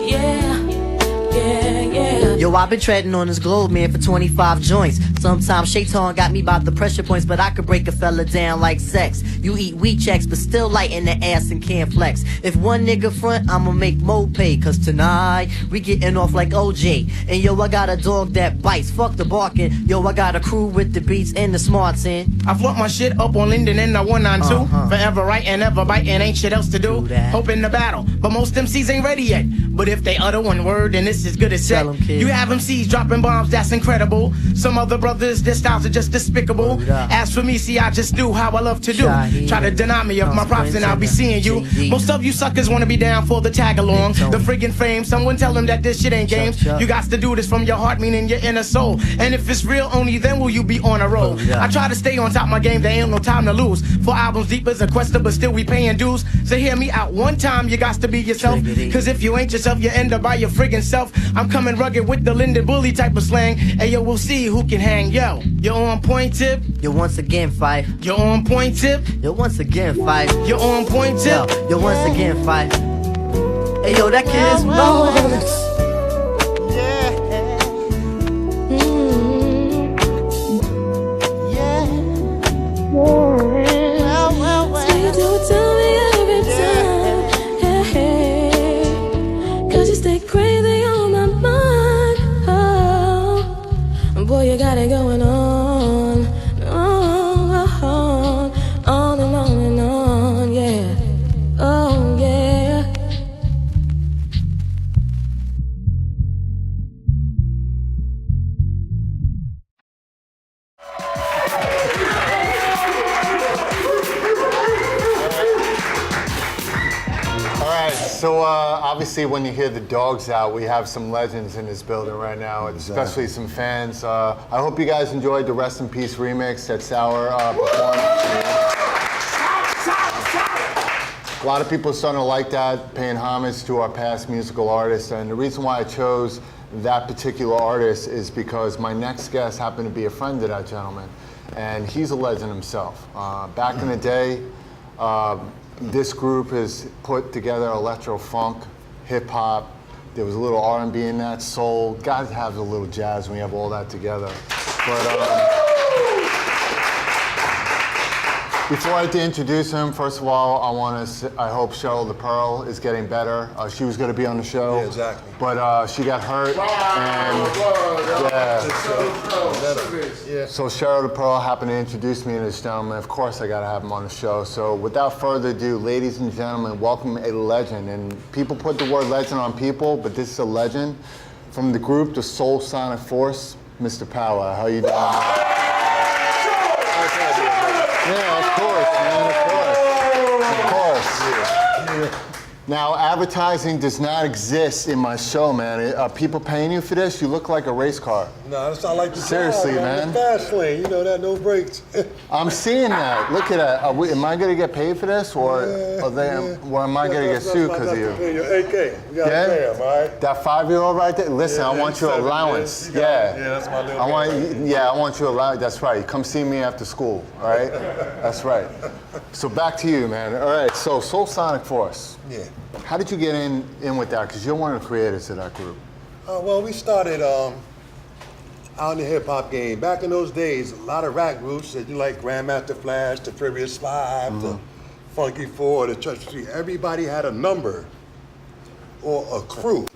Yeah. Yo, I've been treading on this globe, man, for 25 joints. Sometimes Shaitan got me by the pressure points, but I could break a fella down like sex. You eat wheat checks, but still light in the ass and can't flex. If one nigga front, I'ma make Mo pay. Cause tonight, we getting off like OJ. And yo, I got a dog that bites, fuck the barking. Yo, I got a crew with the beats and the smarts in. I flaunt my shit up on Linden and the 192. Forever right and ever biting, ain't shit else to do. Hoping to battle, but most MCs ain't ready yet. But if they utter one word, then it's as good as set. You have MCs dropping bombs, that's incredible. Some other brothers, their styles are just despicable. As for me, see, I just do how I love to do. Try to deny me of my props and I'll be seeing you. Most of you suckers wanna be down for the tag along. The friggin' fame, someone tell them that this shit ain't games. You got to do this from your heart, meaning your inner soul. And if it's real, only then will you be on a roll. I try to stay on top of my game, there ain't no time to lose. 4 albums deep as a quester, but still we paying dues. So hear me out one time, you got to be yourself. Cause if you ain't yourself, you end up by your friggin' self. I'm coming rugged with the Linden Bully type of slang. And yo, we'll see who can hang. Yo, you're on point, Tip. Yo, once again, Fife. You're on point, Tip. Yo, once again, Fife. You're on point, Tip. Yo, once again, Fife. Hey, yo, that kid's Moses. Boy, you got it going on, on and on and on, yeah. Oh, yeah. So obviously when you hear the dogs out, we have some legends in this building right now, especially some fans. I hope you guys enjoyed the Rest in Peace remix that Sour performed. A lot of people are starting to like that, paying homage to our past musical artists. And the reason why I chose that particular artist is because my next guest happened to be a friend of that gentleman. And he's a legend himself. Back in the day, this group has put together electro-funk, hip-hop. There was a little R&B in that, soul. Gotta have a little jazz when you have all that together. But before I introduce him, first of all, I hope Cheryl the Pearl is getting better. She was going to be on the show. Yeah, exactly. But she got hurt. So Cheryl the Pearl happened to introduce me to this gentleman. Of course, I got to have him on the show. So without further ado, ladies and gentlemen, welcome a legend. And people put the word legend on people, but this is a legend. From the group, the Soul Sonic Force, Mr. Power. How you doing? Yeah, of course, man, of course. Yeah. Now, advertising does not exist in my show, man. Are people paying you for this? You look like a race car. No, that's not like the Seriously, car, man. The fast lane, you know that, no brakes. I'm seeing that. Look at that. Am I going to get paid for this, or am I going to get sued because of you? Your AK, you got to pay him, all right? That 5-year-old right there. Listen, I want your allowance. Yeah, that's my little guy. I want your allowance. That's right. Come see me after school. All right. That's right. So back to you, man. All right. So Soul Sonic Force. Yeah. How did you get in with that? Because you're one of the creators of that group. Well, we started out in the hip-hop game. Back in those days, a lot of rap groups, that you like Grandmaster Flash, the Furious Five, the Funky Four, the Church Street. Everybody had a number or a crew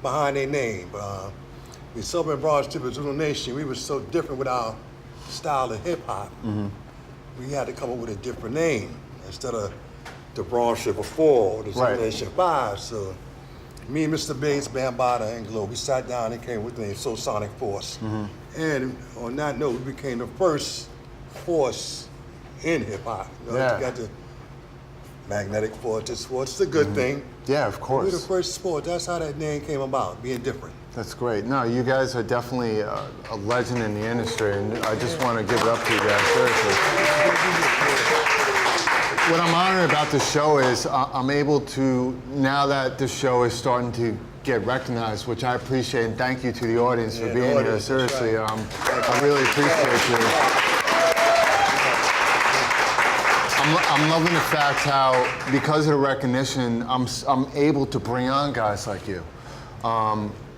behind their name. The Southern Broad Strip of Zulu Nation, we were so different with our style of hip-hop. We had to come up with a different name instead of the Broad Strip of 4 or the Zulu Nation 5. So me and Mr. Bates, Bambada, and Glow, we sat down and came with the name Soul Sonic Force. And on that note, we became the first force in hip-hop. You know, you got the magnetic force, the sports. It's a good thing. Yeah, of course. We're the first sport. That's how that name came about, being different. That's great. No, you guys are definitely a legend in the industry, and I just want to give it up to you guys, seriously. What I'm honored about this show is I'm able to, now that this show is starting to get recognized, which I appreciate, and thank you to the audience for being here, seriously. I really appreciate you. I'm loving the fact how, because of the recognition, I'm able to bring on guys like you.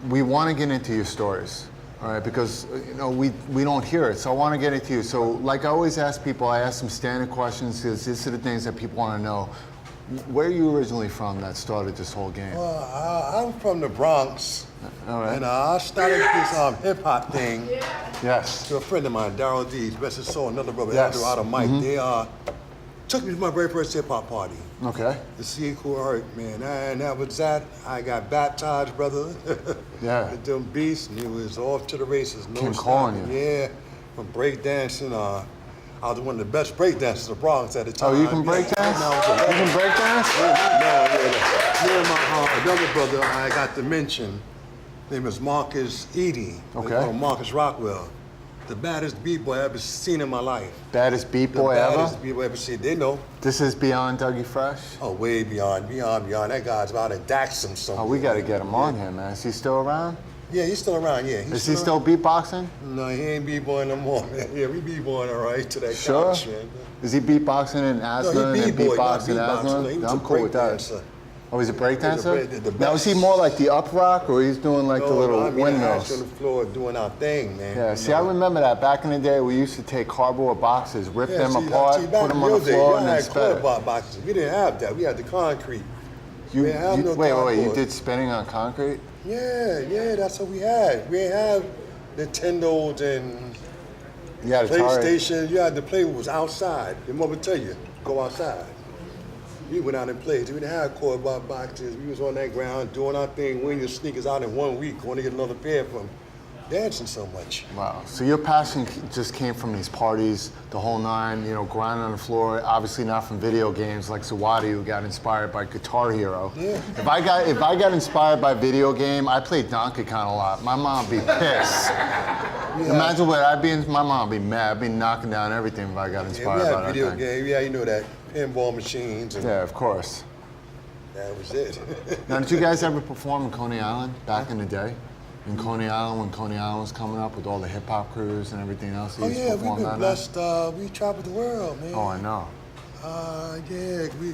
We want to get into your stories. All right, because you know we don't hear it, so I want to get it to you. So, like I always ask people, I ask them standard questions because these are the things that people want to know. Where are you originally from that started this whole game? Well, I'm from the Bronx. All right. And I started this hip hop thing. Yes. To a friend of mine, Daryl Dees, best of soul, another brother, Yes. out of Mike. They took me to my very first hip hop party. Okay. To see who hurt, man. And that was that. I got baptized, brother. Yeah. With them beasts, and he was off to the races. No Came calling stopping. you. Yeah. From breakdancing. I was one of the best breakdancers in the Bronx at the time. Oh, you can break dance? You can break dance? Yeah. Me and my another brother, I got to mention. His name is Marcus Eady. Okay. Marcus Rockwell. The baddest b-boy I ever seen in my life. Baddest b-boy ever? Baddest b-boy ever seen. They know. This is beyond Dougie Fresh? Oh, way beyond. That guy's about to dax him somewhere. Oh, we got to get him on here, man. Is he still around? Yeah, he's still around, yeah. Is he still beatboxing? No, he ain't b-boying no more, man. Yeah, we b-boying all right to that Sure. couch, man. Is he beatboxing in Aslan No, he and b-boy, beatboxing not in beatboxing. He Aslan? was I'm a cool with that. breakdancer. Oh, he's a breakdancer? The Now, is he more like the up rock or he's doing like the little windmills? on the floor doing our thing, man. Yeah, see, I remember that back in the day. We used to take cardboard boxes, rip them see, apart, see, back put them in on the your day, floor, y'all and then had spin it. cardboard boxes. We didn't have that. We had the concrete. We didn't have no Wait, you cardboard. did spinning on concrete? Yeah, that's what we had. We didn't have Nintendos and You had Atari. PlayStation. You had to play was outside. Your mother tell you, go outside. We went out and played. We didn't have cardboard boxes. We was on that ground doing our thing, wearing your sneakers out in 1 week, going to get another pair from dancing so much. Wow. So your passion just came from these parties, the whole nine, you know, grinding on the floor, obviously not from video games like Zawadi, who got inspired by Guitar Hero. Yeah. If I got inspired by video game, I played Donkey Kong a lot. My mom would be pissed. Imagine what I'd be in, my mom would be mad. I'd be knocking down everything if I got inspired we by had that video thing. games. Yeah, you know that. Pinball machines. And Yeah, of course. that was it. Now, did you guys ever perform in Coney Island back in the day? In Coney Island, when Coney Island was coming up with all the hip hop crews and everything else? Oh yeah, we've been blessed. We traveled the world, man. Oh, I know.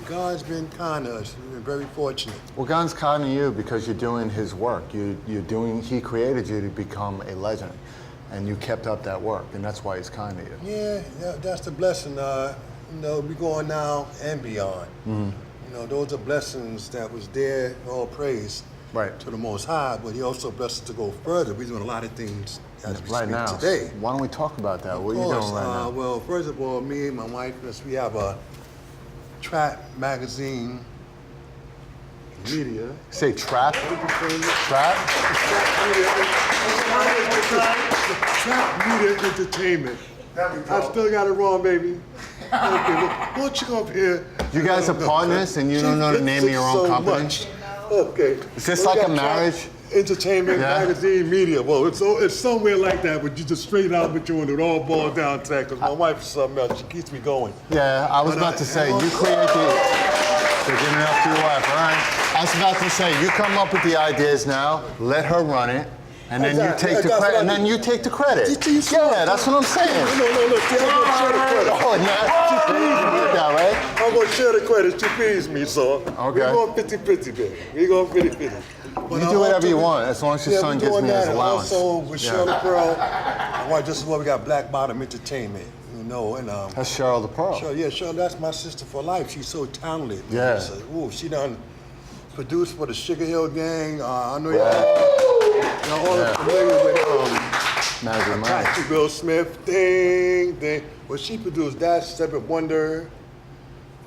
God's been kind to us. We've been very fortunate. Well, God's kind to you because you're doing His work. He created you to become a legend, and you kept up that work, and that's why He's kind to you. Yeah, that's the blessing. You know, we going now and beyond. Mm-hmm. You know, those are blessings that was there. All praise to the Most High, but He also blessed us to go further. We're doing a lot of things as we speak today. Why don't we talk about that? What are you doing right now? Well, first of all, me and my wife, we have a trap magazine media. Say trap? Trap? Trap media entertainment. I still got it wrong, baby. Okay, why don't you come up here? You guys are partners and you don't know the name of your own company? Much. Okay. Is this like a marriage? Entertainment, magazine, media. Well, it's somewhere like that, but you just straight out with you and it all boils down to that, because my wife is something else. She keeps me going. Yeah, I was about to say, you create the... So give it up to your wife, all right? I was about to say, you come up with the ideas now, let her run it, and then you take the credit. And then you take the credit. Yeah, that's what I'm saying. No, look, I'm going to share the credit. Oh, now, right? I'm going to share the credit. She please me, so. Okay. We're going 50-50, baby. We're going 50-50. You do whatever you want, as long as your son gives me his allowance. Also, with Cheryl the Pearl, this is why we got Black Bottom Entertainment, you know. And that's Cheryl the Pearl. Cheryl, that's my sister for life. She's so talented. Yeah. She done produced for the Sugar Hill Gang. I know y'all all familiar with Taxi Will Smith thing. Well, she produced that, Seven Wonder,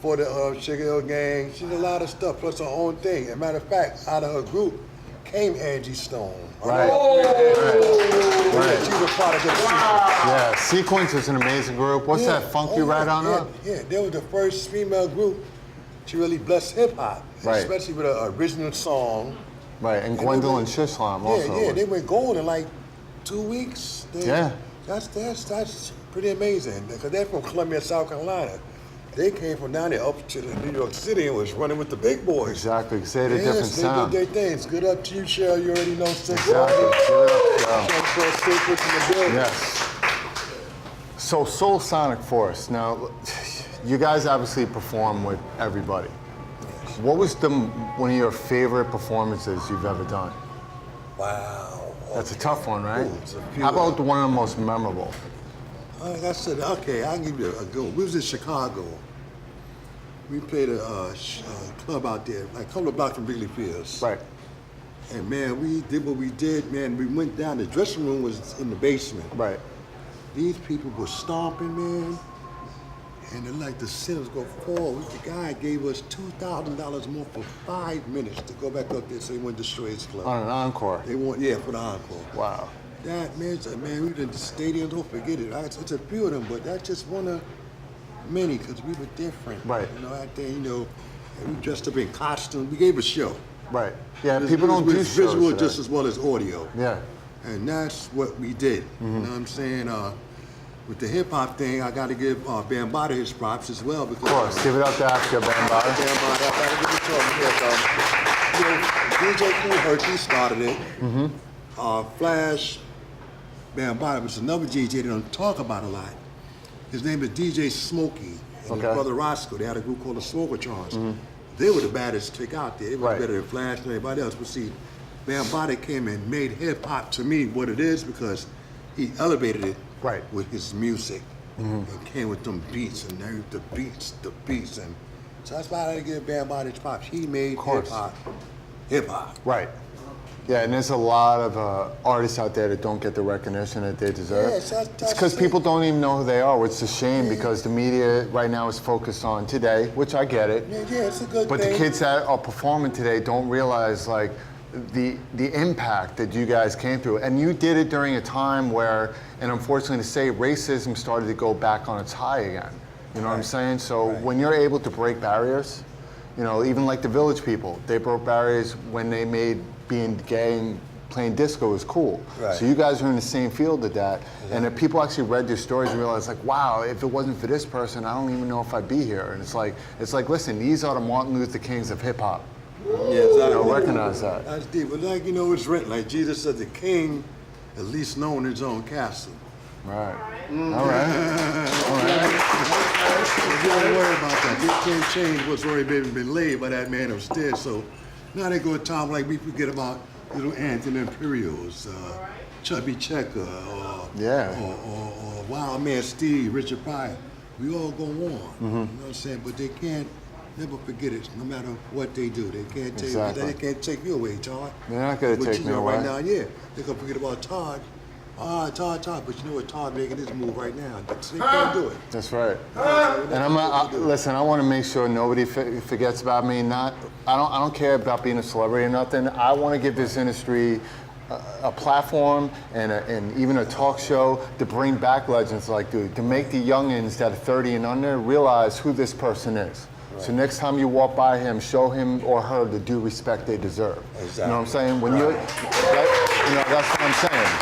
for the Sugar Hill Gang. She did a lot of stuff, plus her own thing. As a matter of fact, out of her group came Angie Stone. Right. She's a product of Sequence. Yeah, Sequence is an amazing group. What's that, Funky Right On Up? Yeah, they were the first female group to really bless hip-hop, especially with an original song. Right, and Gwendolyn Shishlam also. Yeah, they went gold in like 2 weeks. That's pretty amazing, because they're from Columbia, South Carolina. They came from down there up to New York City and was running with the big boys. Exactly, because they had a different sound. They did their things. Good up to you, Cheryl. You already know Six. Exactly. Good up, Cheryl. Yes. So Soul Sonic Force. Now, you guys obviously perform with everybody. What was one of your favorite performances you've ever done? Wow. That's a tough one, right? Ooh, it's a few. How about one of the most memorable? Like I said, okay, I'll give you a good one. We was in Chicago. We played a club out there, like a couple of blocks from Wrigley Fields. Right. And man, we did what we did, man. We went down, the dressing room was in the basement. Right. These people were stomping, man. And then like the sinners go forward. The guy gave us $2,000 more for 5 minutes to go back up there so he wouldn't destroy his club. On an encore. They want, yeah, for the encore. Wow. That, man, we did the stadium, don't forget it. It's a few of them, but that's just one of many, because we were different. Right. You know, out there, you know, and we dressed up in costumes. We gave a show. Right. Yeah, people don't do shows. Visual just as well as audio. Yeah. And that's what we did. You know what I'm saying? With the hip hop thing, I got to give Bambaataa his props as well. Because, Of course, give it up to Africa, Bambaataa. Bambaataa, I got to give it to him because, DJ Kool Herc, he started it. Flash Bambaataa was another DJ they don't talk about a lot. His name is DJ Smokey and his brother Roscoe. They had a group called the Smokertrons. They were the baddest chick out there. They were better than Flash and everybody else. But see, Bambaataa came and made hip hop to me what it is because he elevated it with his music and came with them beats and the beats. And so that's why I had to give Bambaataa his props. He made hip hop. Right. Yeah, and there's a lot of artists out there that don't get the recognition that they deserve. Yes, that's it's because people don't even know who they are, which is a shame because the media right now is focused on today, which I get it. Yeah, it's a good But thing. the kids that are performing today don't realize like the impact that you guys came through. And you did it during a time where, and unfortunately to say, racism started to go back on its high again. You know what I'm saying? So when you're able to break barriers, you know, even like the Village People, they broke barriers when they made being gay and playing disco was cool. Right. So you guys are in the same field at that. And if people actually read your stories and realized like, wow, if it wasn't for this person, I don't even know if I'd be here. And it's like, listen, these are the Martin Luther Kings of hip hop. Yeah, exactly. You know, recognize that. That's deep. But like, you know, it's written, like Jesus said, the king at least known his own castle. Right. All right. You don't worry about that. They can't change what's already been laid by that man upstairs. So now they go to time like we forget about little Anthony Imperials, Chubby Checker, or Wild Man Steve, Richard Pryor. We all go on. You know what I'm saying? But they can't never forget it, no matter what they do. They can't take they can't take you away, Todd. They're not gonna take me away. Right now, yeah. They're gonna forget about Todd. Todd, but you know what? Todd making this move right now. They can't do it. That's right. And listen, I want to make sure nobody forgets about me. I don't care about being a celebrity or nothing. I want to give this industry a platform and even a talk show to bring back legends like dude, to make the youngins that are 30 and under realize who this person is. Right. So next time you walk by him, show him or her the due respect they deserve. Exactly. You know what I'm saying? When that's what I'm saying.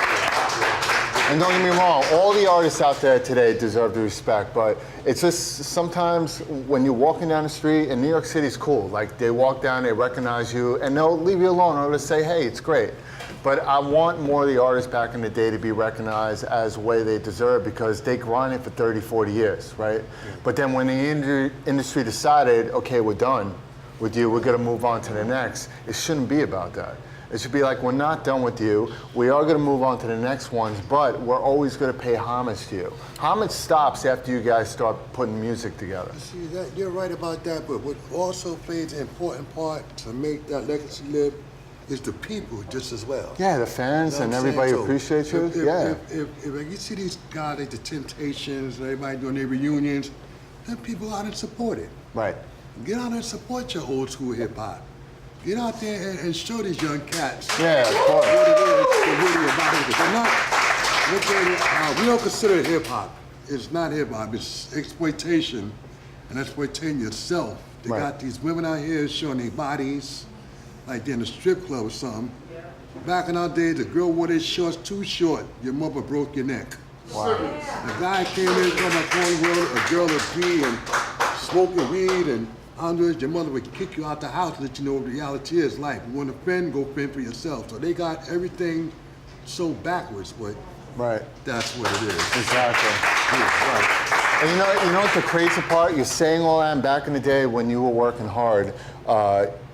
And don't get me wrong, all the artists out there today deserve the respect, but it's just sometimes when you're walking down the street, and New York City's cool, like they walk down, they recognize you, and they'll leave you alone or they'll say, hey, it's great. But I want more of the artists back in the day to be recognized as the way they deserve because they grinded for 30, 40 years, right? Yeah. But then when the industry decided, okay, we're done with you, we're gonna move on to the next, it shouldn't be about that. It should be like, we're not done with you. We are going to move on to the next ones, but we're always going to pay homage to you. Homage stops after you guys start putting music together. See, that you're right about that, but what also plays an important part to make that legacy live is the people just as well. Yeah, the fans and everybody appreciates you. If you see these guys like the Temptations and everybody doing their reunions, then people out and support it. Right. Get out and support your old school hip hop. Get out there and show these young cats of course. what it is really about it. We don't consider it hip hop. It's not hip hop. It's exploitation and exploiting yourself. They got these women out here showing their bodies like they're in a strip club or something. Back in our days, the girl wore their shorts too short. Your mother broke your neck. Wow. The guy came in from a corner world, a girl would pee and smoking weed and hundreds, your mother would kick you out the house and let you know what the reality is like. You want to fend, go fend for yourself. So they got everything so backwards, but that's what it is. Exactly. Yeah, right. And you know what the crazy part? You're saying all that, and back in the day when you were working hard,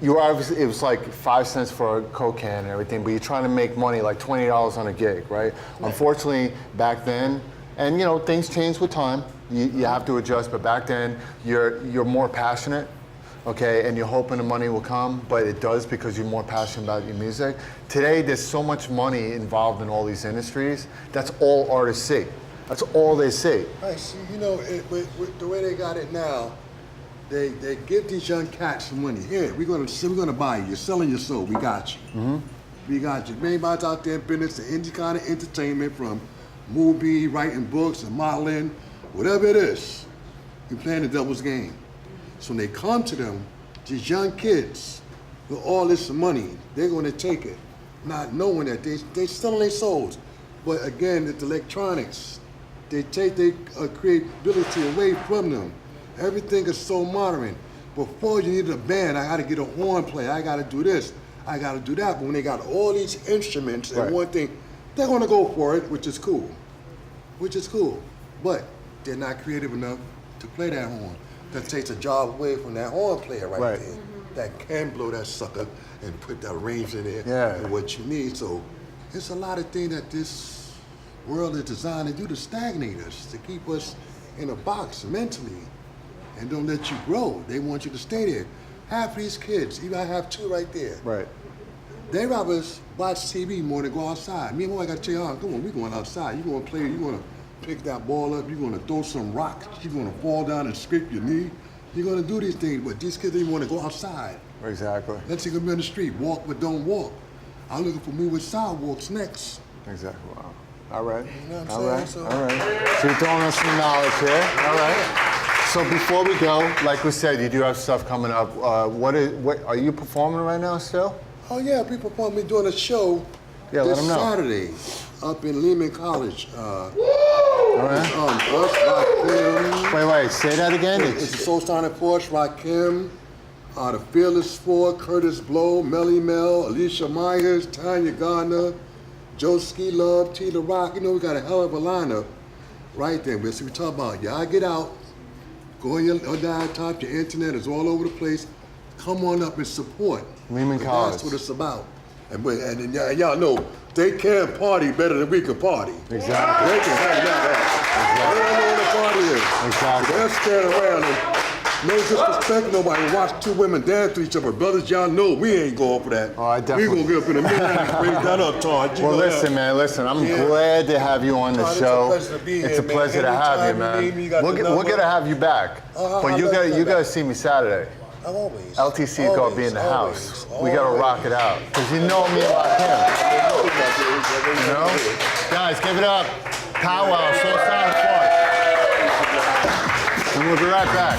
you were obviously, it was like 5 cents for a Coke can and everything, but you're trying to make money, like $20 on a gig, right? Unfortunately, back then, and you know, things change with time. You have to adjust, but back then, you're more passionate, okay, and you're hoping the money will come, but it does because you're more passionate about your music. Today, there's so much money involved in all these industries. That's all artists see. That's all they see. Right, see, you know, with the way they got it now, they give these young cats some money. Here, we're gonna buy you. You're selling your soul. We got you. We got you. Everybody's out there in business, any kind of entertainment, from movie, writing books, and modeling, whatever it is. You're playing the devil's game. So when they come to them, these young kids, with all this money, they're gonna take it, not knowing that they're selling their souls. But again, it's electronics. They take their creativity away from them. Everything is so modern. Before you needed a band, I gotta get a horn player, I gotta do this, I gotta do that. But when they got all these instruments and one thing, they're gonna go for it, which is cool. But they're not creative enough to play that horn. That takes a job away from that horn player right there. That can blow that sucker and put that range in there and what you need. So it's a lot of things that this world is designed to do to stagnate us, to keep us in a box mentally and don't let you grow. They want you to stay there. Half of these kids, even I have two right there. Right. They rather watch TV more than go outside. Me and my boy got to tell you, come on, we going outside. You gonna play, you gonna pick that ball up, you're gonna throw some rocks, you're gonna fall down and scrape your knee. You're gonna do these things, but these kids didn't want to go outside. Exactly. Let's take them in the street, walk but don't walk. I'm looking for moving sidewalks next. Exactly. Wow. All right. You know what All I'm right. saying? All right. So you're throwing us some knowledge here. All right. So before we go, like we said, you do have stuff coming up. What are you performing right now still? Oh yeah, we performing. We're doing a show let them know. Saturday up in Lehman College. All right. Wait, say that again. It's the Soul Sonic Force, Rakim, the Fearless Four, Curtis Blow, Melly Mel, Alicia Myers, Tanya Gardner, Joe Ski Love, T. The Rock. You know, we got a hell of a lineup right there. We talk about y'all get out, go on your laptop, your internet is all over the place. Come on up and support. Lehman College. That's what it's about. And y'all know they can't party better than we can party. Exactly. They can hang that. They don't know what a party is. Exactly. They're scared around and no disrespect nobody. Watch two women dance to each other. Brothers, y'all know we ain't going for that. Oh, I definitely. We gonna get up in a minute and raise that up, Todd. Well, listen, man. Listen, I'm glad to have you on the show. It's a pleasure to be here, It's a pleasure to have you, man. We're gonna have you back, but you gotta see me Saturday. Always. LTC is gonna be in the house. We gotta rock it out, cause you know me about him. You know, guys, give it up. Powwow, Soul Sonic Force. And we'll be right back.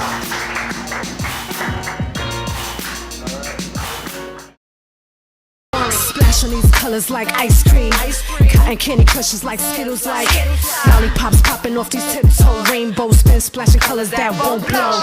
Splash on these colors like ice cream. Cotton candy crushes like Skittles, like lollipops popping off these tiptoe rainbows, spin splashing colors that won't blow.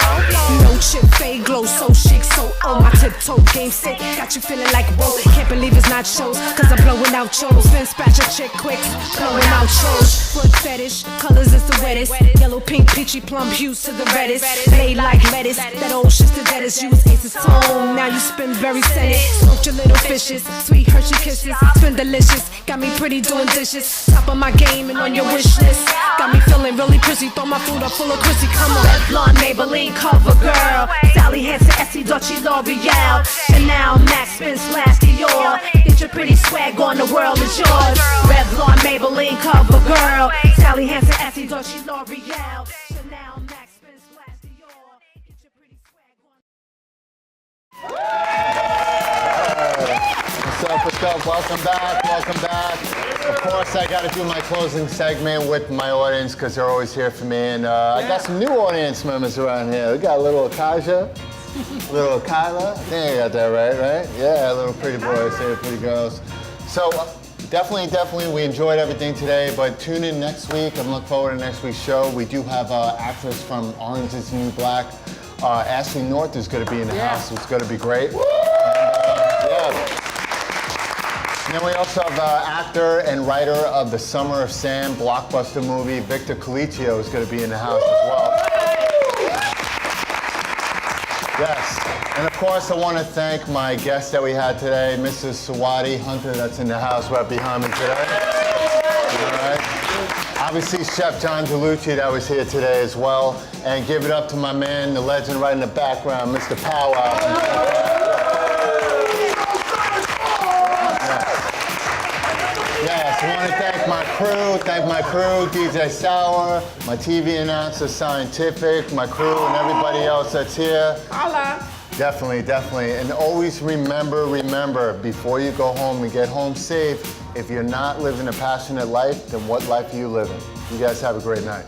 No chip, fade glow, so chic, so on my tiptoe game sick. Got you feeling like whoa, can't believe it's not shows, cause I'm blowing out shows. Spin splash a chick quick, blowing out shows. Foot fetish, colors is the wettest. Yellow, pink, peachy, plum hues to the reddest. Made like lettuce, that old shit's the deadest. You was Ace's tone, now you spin very scented. Smoked your little fishes, sweet Hershey kisses, spin delicious. Got me pretty doing dishes, top of my game and on your wish list. Got me feeling really pretty, throw my food up full of Chrissy, come on. Red blonde, Maybelline, cover girl, Sally Hansen, Essie, Dolce, L'Oreal, Chanel, Max, spin splash, Dior. Get your pretty swag on, the world is yours. Red blonde, Maybelline, cover girl, Sally Hansen, Essie, Dolce, L'Oreal, Chanel, Max, spin splash, Dior. Get your pretty swag on. What's up? Welcome back. Of course, I got to do my closing segment with my audience because they're always here for me. And I got some new audience members around here. We got a little Kaja, little Kyla. I think I got that right? Yeah, little pretty boys here, pretty girls. So definitely, we enjoyed everything today, but tune in next week. I'm looking forward to next week's show. We do have an actress from Orange is the New Black. Ashley North is going to be in the house. It's going to be great. And then we also have actor and writer of The Summer of Sam blockbuster movie, Victor Colicchio, is going to be in the house as well. Yes. And of course, I want to thank my guest that we had today, Mrs. Zuwadi Hunter, that's in the house right behind me today. All right. Obviously, Chef John Delucie that was here today as well. And give it up to my man, the legend right in the background, Mr. Pow. Yes, I want to thank my crew, DJ Sour, my TV announcer, Scientific, my crew, and everybody else that's here. Holla. Definitely, definitely. And always remember, before you go home and get home safe, if you're not living a passionate life, then what life are you living? You guys have a great night.